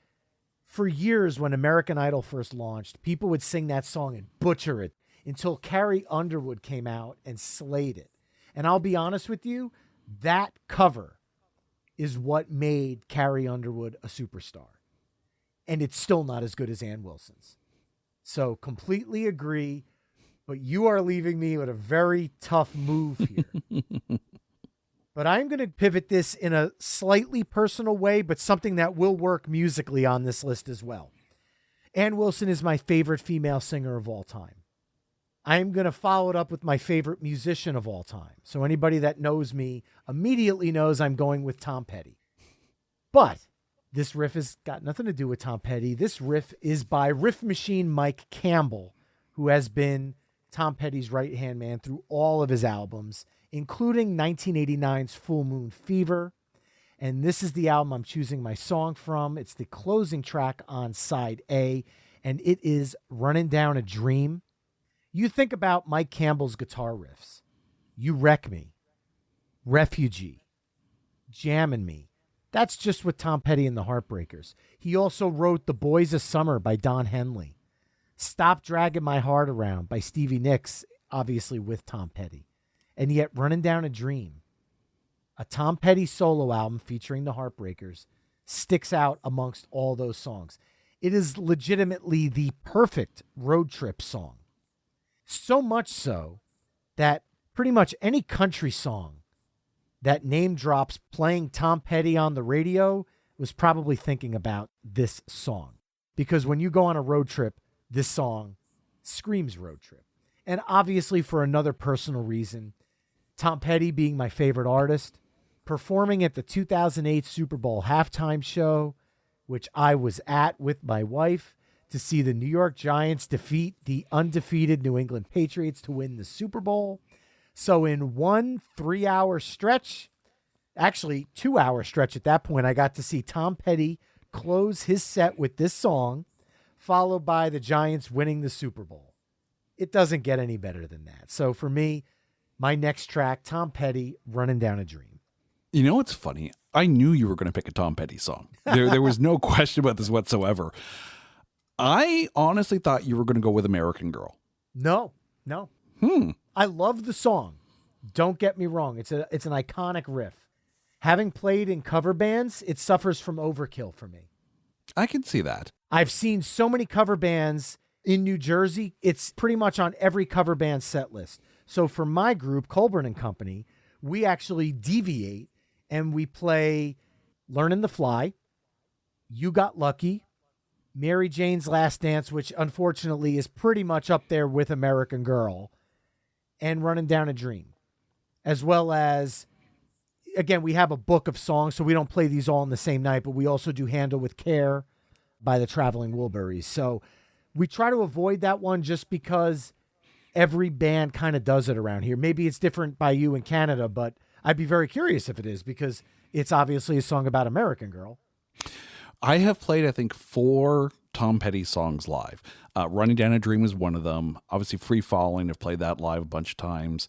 for years, when American Idol first launched, people would sing that song and butcher it until Carrie Underwood came out and slayed it. And I'll be honest with you, that cover is what made Carrie Underwood a superstar. And it's still not as good as Ann Wilson's. So completely agree, but you are leaving me with a very tough move here. But I'm going to pivot this in a slightly personal way, but something that will work musically on this list as well. Ann Wilson is my favorite female singer of all time. I'm going to follow it up with my favorite musician of all time. So anybody that knows me immediately knows I'm going with Tom Petty. But this riff has got nothing to do with Tom Petty. This riff is by Riff Machine Mike Campbell, who has been Tom Petty's right-hand man through all of his albums, including 1989's Full Moon Fever. And this is the album I'm choosing my song from. It's the closing track on side A, and it is Running Down a Dream. You think about Mike Campbell's guitar riffs. You Wreck Me, Refugee, Jammin' Me. That's just with Tom Petty and the Heartbreakers. He also wrote The Boys of Summer by Don Henley. Stop Dragging My Heart Around by Stevie Nicks, obviously with Tom Petty. And yet Running Down a Dream, a Tom Petty solo album featuring the Heartbreakers, sticks out amongst all those songs. It is legitimately the perfect road trip song. So much so that pretty much any country song that name drops playing Tom Petty on the radio was probably thinking about this song. Because when you go on a road trip, this song screams road trip. And obviously for another personal reason, Tom Petty being my favorite artist, performing at the 2008 Super Bowl halftime show, which I was at with my wife to see the New York Giants defeat the undefeated New England Patriots to win the Super Bowl. So in one 3-hour stretch, actually 2-hour stretch at that point, I got to see Tom Petty close his set with this song, followed by the Giants winning the Super Bowl. It doesn't get any better than that. So for me, my next track, Tom Petty, Running Down a Dream. You know what's funny? I knew you were going to pick a Tom Petty song. There was no question about this whatsoever. I honestly thought you were going to go with American Girl. No. I love the song. Don't get me wrong. It's an iconic riff. Having played in cover bands, it suffers from overkill for me. I can see that. I've seen so many cover bands in New Jersey. It's pretty much on every cover band set list. So for my group, Colburn and Company, we actually deviate and we play Learning to Fly, You Got Lucky, Mary Jane's Last Dance, which unfortunately is pretty much up there with American Girl, and Running Down a Dream. As well as, again, we have a book of songs, so we don't play these all in the same night, but we also do Handle with Care by the Traveling Wilburys. So we try to avoid that one just because every band kind of does it around here. Maybe it's different by you in Canada, but I'd be very curious if it is, because it's obviously a song about American Girl. I have played, I think, 4 Tom Petty songs live. Running Down a Dream is one of them. Obviously, Free Falling, I've played that live a bunch of times.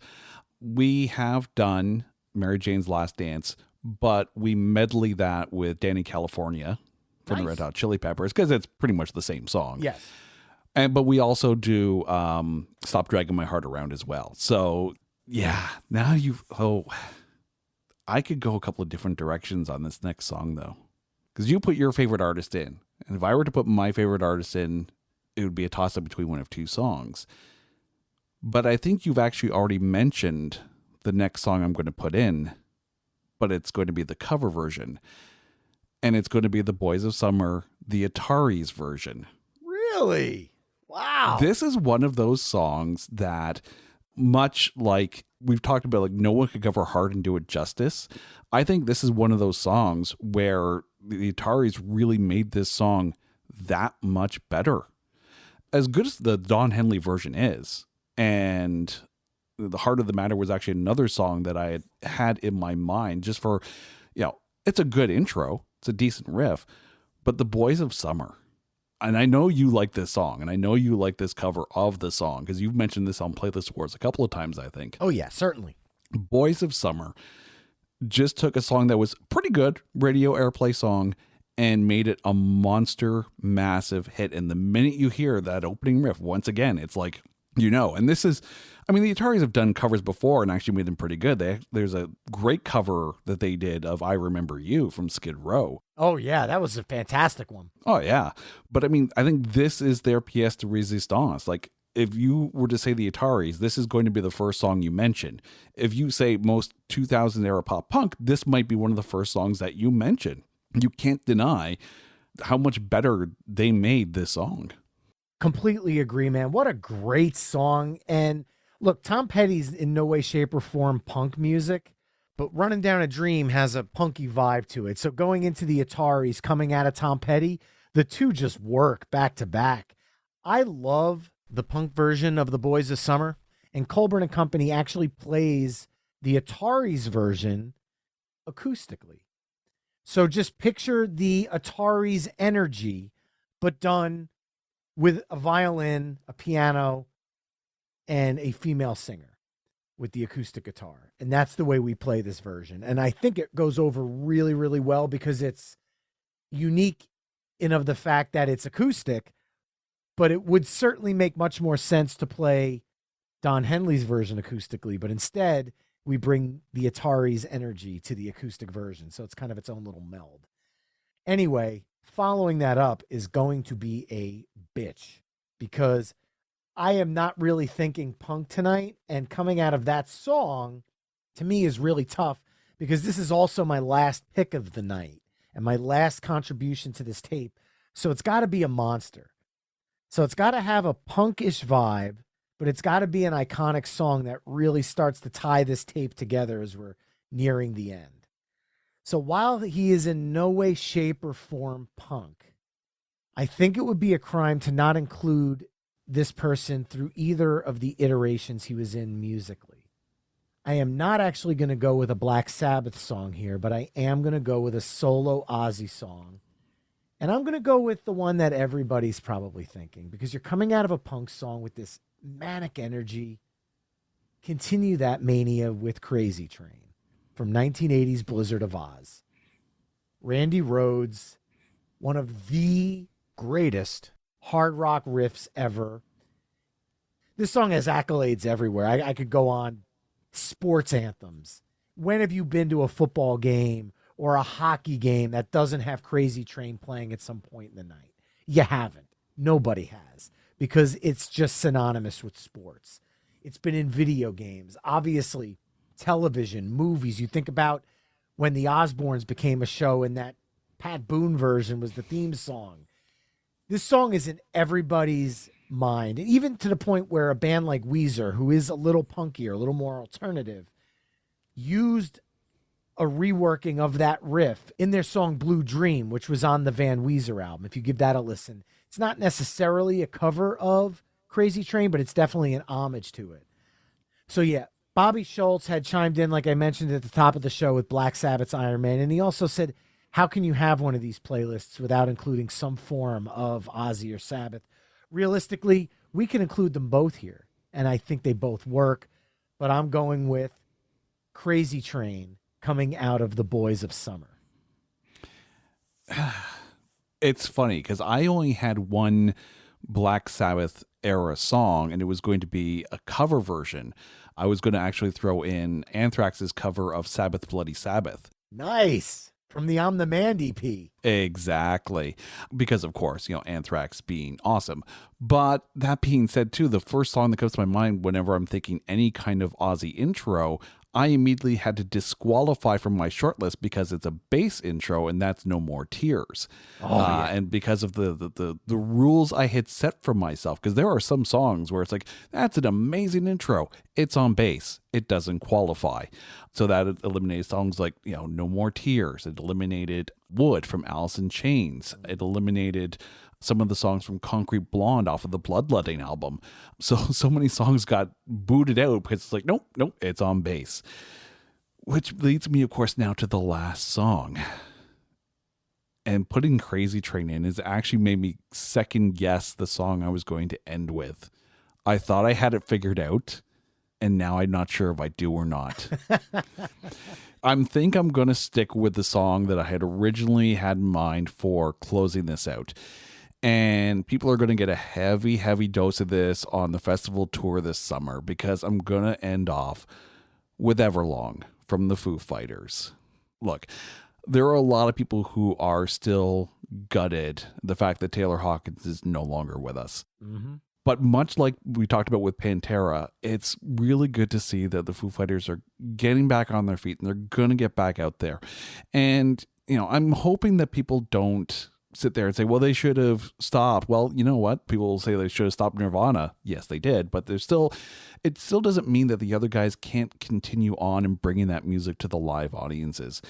We have done Mary Jane's Last Dance, but we medley that with Danny California from the Red Hot Chili Peppers, because it's pretty much the same song. Yes. But we also do Stop Dragging My Heart Around as well. So, yeah, now I could go a couple of different directions on this next song, though. Because you put your favorite artist in. And if I were to put my favorite artist in, it would be a toss-up between one of 2 songs. But I think you've actually already mentioned the next song I'm going to put in, but it's going to be the cover version. And it's going to be The Boys of Summer, the Ataris version. Really? Wow. This is one of those songs that, much like we've talked about, like no one could cover Hard and do it justice. I think this is one of those songs where the Ataris really made this song that much better. As good as the Don Henley version is, and The Heart of the Matter was actually another song that I had in my mind just for, it's a good intro. It's a decent riff, but The Boys of Summer. And I know you like this song, and I know you like this cover of the song, because you've mentioned this on Playlist Wars a couple of times, I think. Oh, yeah, certainly. Boys of Summer just took a song that was pretty good, radio airplay song, and made it a monster, massive hit. And the minute you hear that opening riff, once again, it's like, and this is, the Ataris have done covers before and actually made them pretty good. There's a great cover that they did of I Remember You from Skid Row. Oh, yeah, that was a fantastic one. Oh, yeah. But I think this is their pièce de résistance. Like, if you were to say the Ataris, this is going to be the first song you mention. If you say most 2000s era pop punk, this might be one of the first songs that you mention. You can't deny how much better they made this song. Completely agree, man. What a great song. And look, Tom Petty's in no way, shape, or form punk music, but Running Down a Dream has a punky vibe to it. So going into the Ataris, coming out of Tom Petty, the two just work back to back. I love the punk version of The Boys of Summer, and Colburn and Company actually plays the Atari's version acoustically. So just picture the Atari's energy, but done with a violin, a piano, and a female singer with the acoustic guitar. And that's the way we play this version. And I think it goes over really, really well because it's unique in of the fact that it's acoustic, but it would certainly make much more sense to play Don Henley's version acoustically. But instead, we bring the Atari's energy to the acoustic version. So it's kind of its own little meld. Anyway, following that up is going to be a bitch because I am not really thinking punk tonight. And coming out of that song to me is really tough because this is also my last pick of the night and my last contribution to this tape. So it's got to be a monster. So it's got to have a punkish vibe, but it's got to be an iconic song that really starts to tie this tape together as we're nearing the end. So while he is in no way, shape, or form punk, I think it would be a crime to not include this person through either of the iterations he was in musically. I am not actually going to go with a Black Sabbath song here, but I am going to go with a solo Ozzy song. And I'm going to go with the one that everybody's probably thinking because you're coming out of a punk song with this manic energy. Continue that mania with Crazy Train from 1980's Blizzard of Oz. Randy Rhoads, one of the greatest hard rock riffs ever. This song has accolades everywhere. I could go on. Sports anthems. When have you been to a football game or a hockey game that doesn't have Crazy Train playing at some point in the night? You haven't. Nobody has because it's just synonymous with sports. It's been in video games, obviously television, movies. You think about when the Osbournes became a show and that Pat Boone version was the theme song. This song is in everybody's mind, and even to the point where a band like Weezer, who is a little punkier, a little more alternative, used a reworking of that riff in their song Blue Dream, which was on the Van Weezer album. If you give that a listen, it's not necessarily a cover of Crazy Train, but it's definitely an homage to it. So yeah, Bobby Schultz had chimed in, like I mentioned at the top of the show, with Black Sabbath's Iron Man, and he also said, how can you have one of these playlists without including some form of Ozzy or Sabbath? Realistically, we can include them both here, and I think they both work, but I'm going with Crazy Train coming out of The Boys of Summer. It's funny because I only had one Black Sabbath era song, and it was going to be a cover version. I was going to actually throw in Anthrax's cover of Sabbath Bloody Sabbath. Nice. From the I'm the Man EP. Exactly. Because, of course, Anthrax being awesome. But that being said, too, the first song that comes to my mind whenever I'm thinking any kind of Ozzy intro, I immediately had to disqualify from my shortlist because it's a bass intro, and that's No More Tears. Yeah. And because of the rules I had set for myself, because there are some songs where it's like, that's an amazing intro. It's on bass. It doesn't qualify. So that eliminated songs like, No More Tears. It eliminated Wood from Alice in Chains. It eliminated some of the songs from Concrete Blonde off of the Bloodletting album. So many songs got booted out because it's like, nope, it's on bass. Which leads me, of course, now to the last song. And putting Crazy Train in has actually made me second guess the song I was going to end with. I thought I had it figured out, and now I'm not sure if I do or not. I think I'm going to stick with the song that I had originally had in mind for closing this out. And people are going to get a heavy, heavy dose of this on the festival tour this summer because I'm going to end off with Everlong from the Foo Fighters. Look, there are a lot of people who are still gutted the fact that Taylor Hawkins is no longer with us. Mm-hmm. But much like we talked about with Pantera, it's really good to see that the Foo Fighters are getting back on their feet and they're going to get back out there. And, I'm hoping that people don't sit there and say, well, they should have stopped. Well, you know what? People will say they should have stopped Nirvana. Yes, they did. But it still doesn't mean that the other guys can't continue on and bringing that music to the live audiences.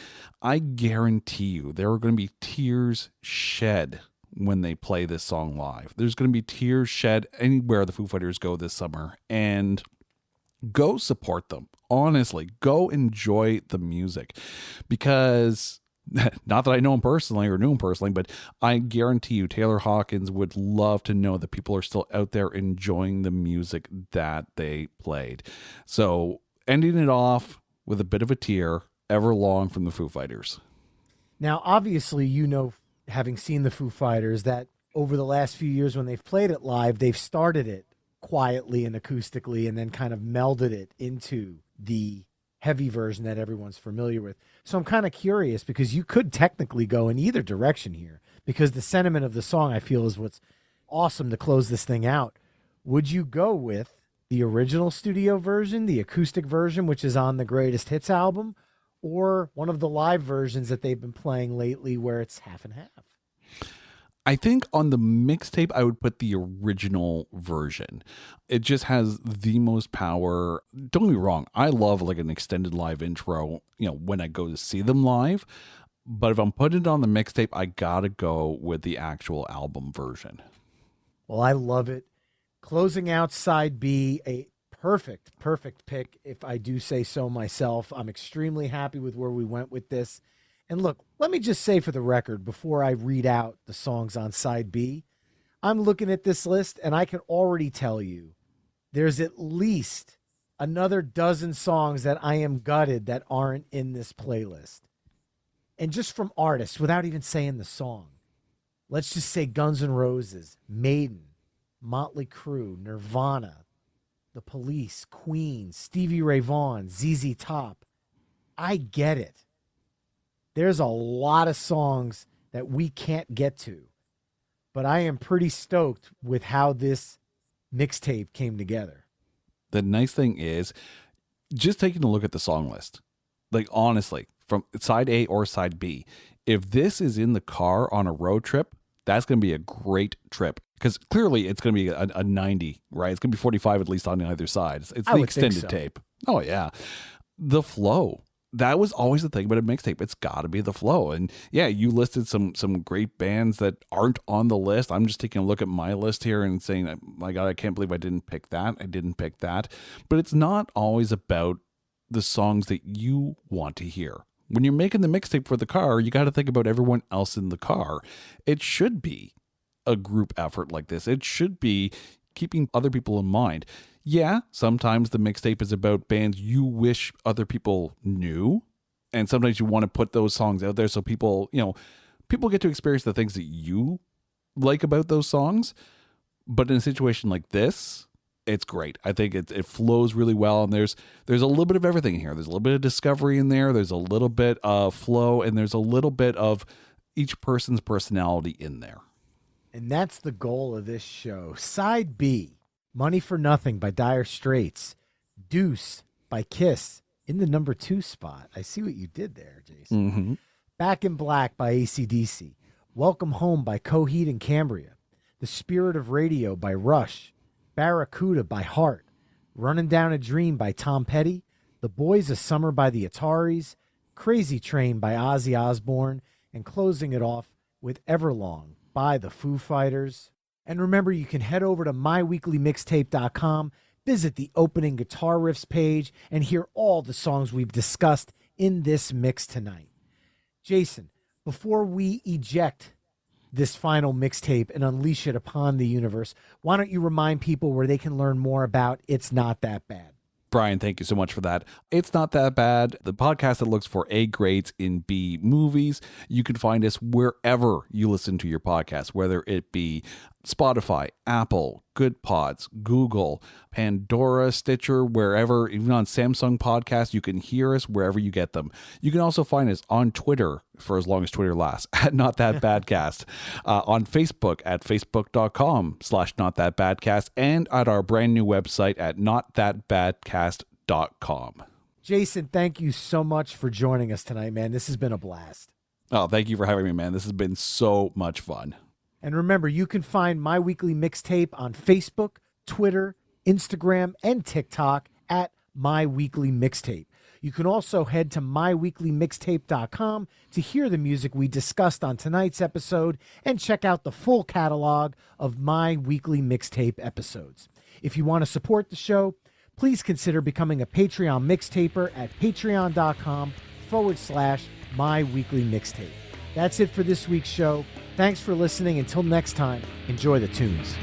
I guarantee you there are going to be tears shed when they play this song live. There's going to be tears shed anywhere the Foo Fighters go this summer, and go support them. Honestly, go enjoy the music, because not that I know him personally or knew him personally, but I guarantee you Taylor Hawkins would love to know that people are still out there enjoying the music that they played. So ending it off with a bit of a tear, Everlong from the Foo Fighters. Now, obviously, you know, having seen the Foo Fighters, that over the last few years when they've played it live, they've started it quietly and acoustically and then kind of melded it into the heavy version that everyone's familiar with. So I'm kind of curious, because you could technically go in either direction here, because the sentiment of the song, I feel, is what's awesome to close this thing out. Would you go with the original studio version, the acoustic version, which is on the Greatest Hits album, or one of the live versions that they've been playing lately where it's half and half? I think on the mixtape, I would put the original version. It just has the most power. Don't get me wrong. I love like an extended live intro, when I go to see them live. But if I'm putting it on the mixtape, I got to go with the actual album version. Well, I love it. Closing out side B, a perfect pick, if I do say so myself. I'm extremely happy with where we went with this. And look, let me just say for the record, before I read out the songs on side B, I'm looking at this list and I can already tell you there's at least another dozen songs that I am gutted that aren't in this playlist. And just from artists, without even saying the song, let's just say Guns N' Roses, Maiden, Motley Crue, Nirvana, The Police, Queen, Stevie Ray Vaughan, ZZ Top. I get it. There's a lot of songs that we can't get to, but I am pretty stoked with how this mixtape came together. The nice thing is just taking a look at the song list. Like, honestly, from side A or side B, if this is in the car on a road trip, that's going to be a great trip, because clearly it's going to be a 90, right? It's going to be 45 at least on either side. It's the extended tape. Oh, yeah. The flow. That was always the thing about a mixtape. It's got to be the flow. And yeah, you listed some great bands that aren't on the list. I'm just taking a look at my list here and saying, my God, I can't believe I didn't pick that. I didn't pick that. But it's not always about the songs that you want to hear. When you're making the mixtape for the car, you got to think about everyone else in the car. It should be a group effort like this. It should be keeping other people in mind. Yeah, sometimes the mixtape is about bands you wish other people knew. And sometimes you want to put those songs out there so people, people get to experience the things that you like about those songs. But in a situation like this, it's great. I think it flows really well. And there's a little bit of everything here. There's a little bit of discovery in there. There's a little bit of flow. And there's a little bit of each person's personality in there. And that's the goal of this show. Side B. Money for Nothing by Dire Straits. Deuce by Kiss in the number 2 spot. I see what you did there, Jason. Mm-hmm. Back in Black by AC/DC. Welcome Home by Coheed and Cambria. The Spirit of Radio by Rush. Barracuda by Heart. Running Down a Dream by Tom Petty. The Boys of Summer by the Ataris. Crazy Train by Ozzy Osbourne. And closing it off with Everlong by the Foo Fighters. And remember, you can head over to myweeklymixtape.com, visit the opening guitar riffs page, and hear all the songs we've discussed in this mix tonight. Jason, before we eject this final mixtape and unleash it upon the universe, why don't you remind people where they can learn more about It's Not That Bad? Brian, thank you so much for that. It's Not That Bad, the podcast that looks for A grades in B movies. You can find us wherever you listen to your podcast, whether it be Spotify, Apple, Good Pods, Google, Pandora, Stitcher, wherever, even on Samsung Podcasts, you can hear us wherever you get them. You can also find us on Twitter, for as long as Twitter lasts, at Not That Badcast, on Facebook at facebook.com/NotThatBadcast, and at our brand new website at notthatbadcast.com. Jason, thank you so much for joining us tonight, man. This has been a blast. Oh, thank you for having me, man. This has been so much fun. And remember, you can find My Weekly Mixtape on Facebook, Twitter, Instagram, and TikTok at My Weekly Mixtape. You can also head to myweeklymixtape.com to hear the music we discussed on tonight's episode and check out the full catalog of My Weekly Mixtape episodes. If you want to support the show, please consider becoming a Patreon mixtaper at patreon.com/My Weekly Mixtape. That's it for this week's show. Thanks for listening. Until next time, enjoy the tunes.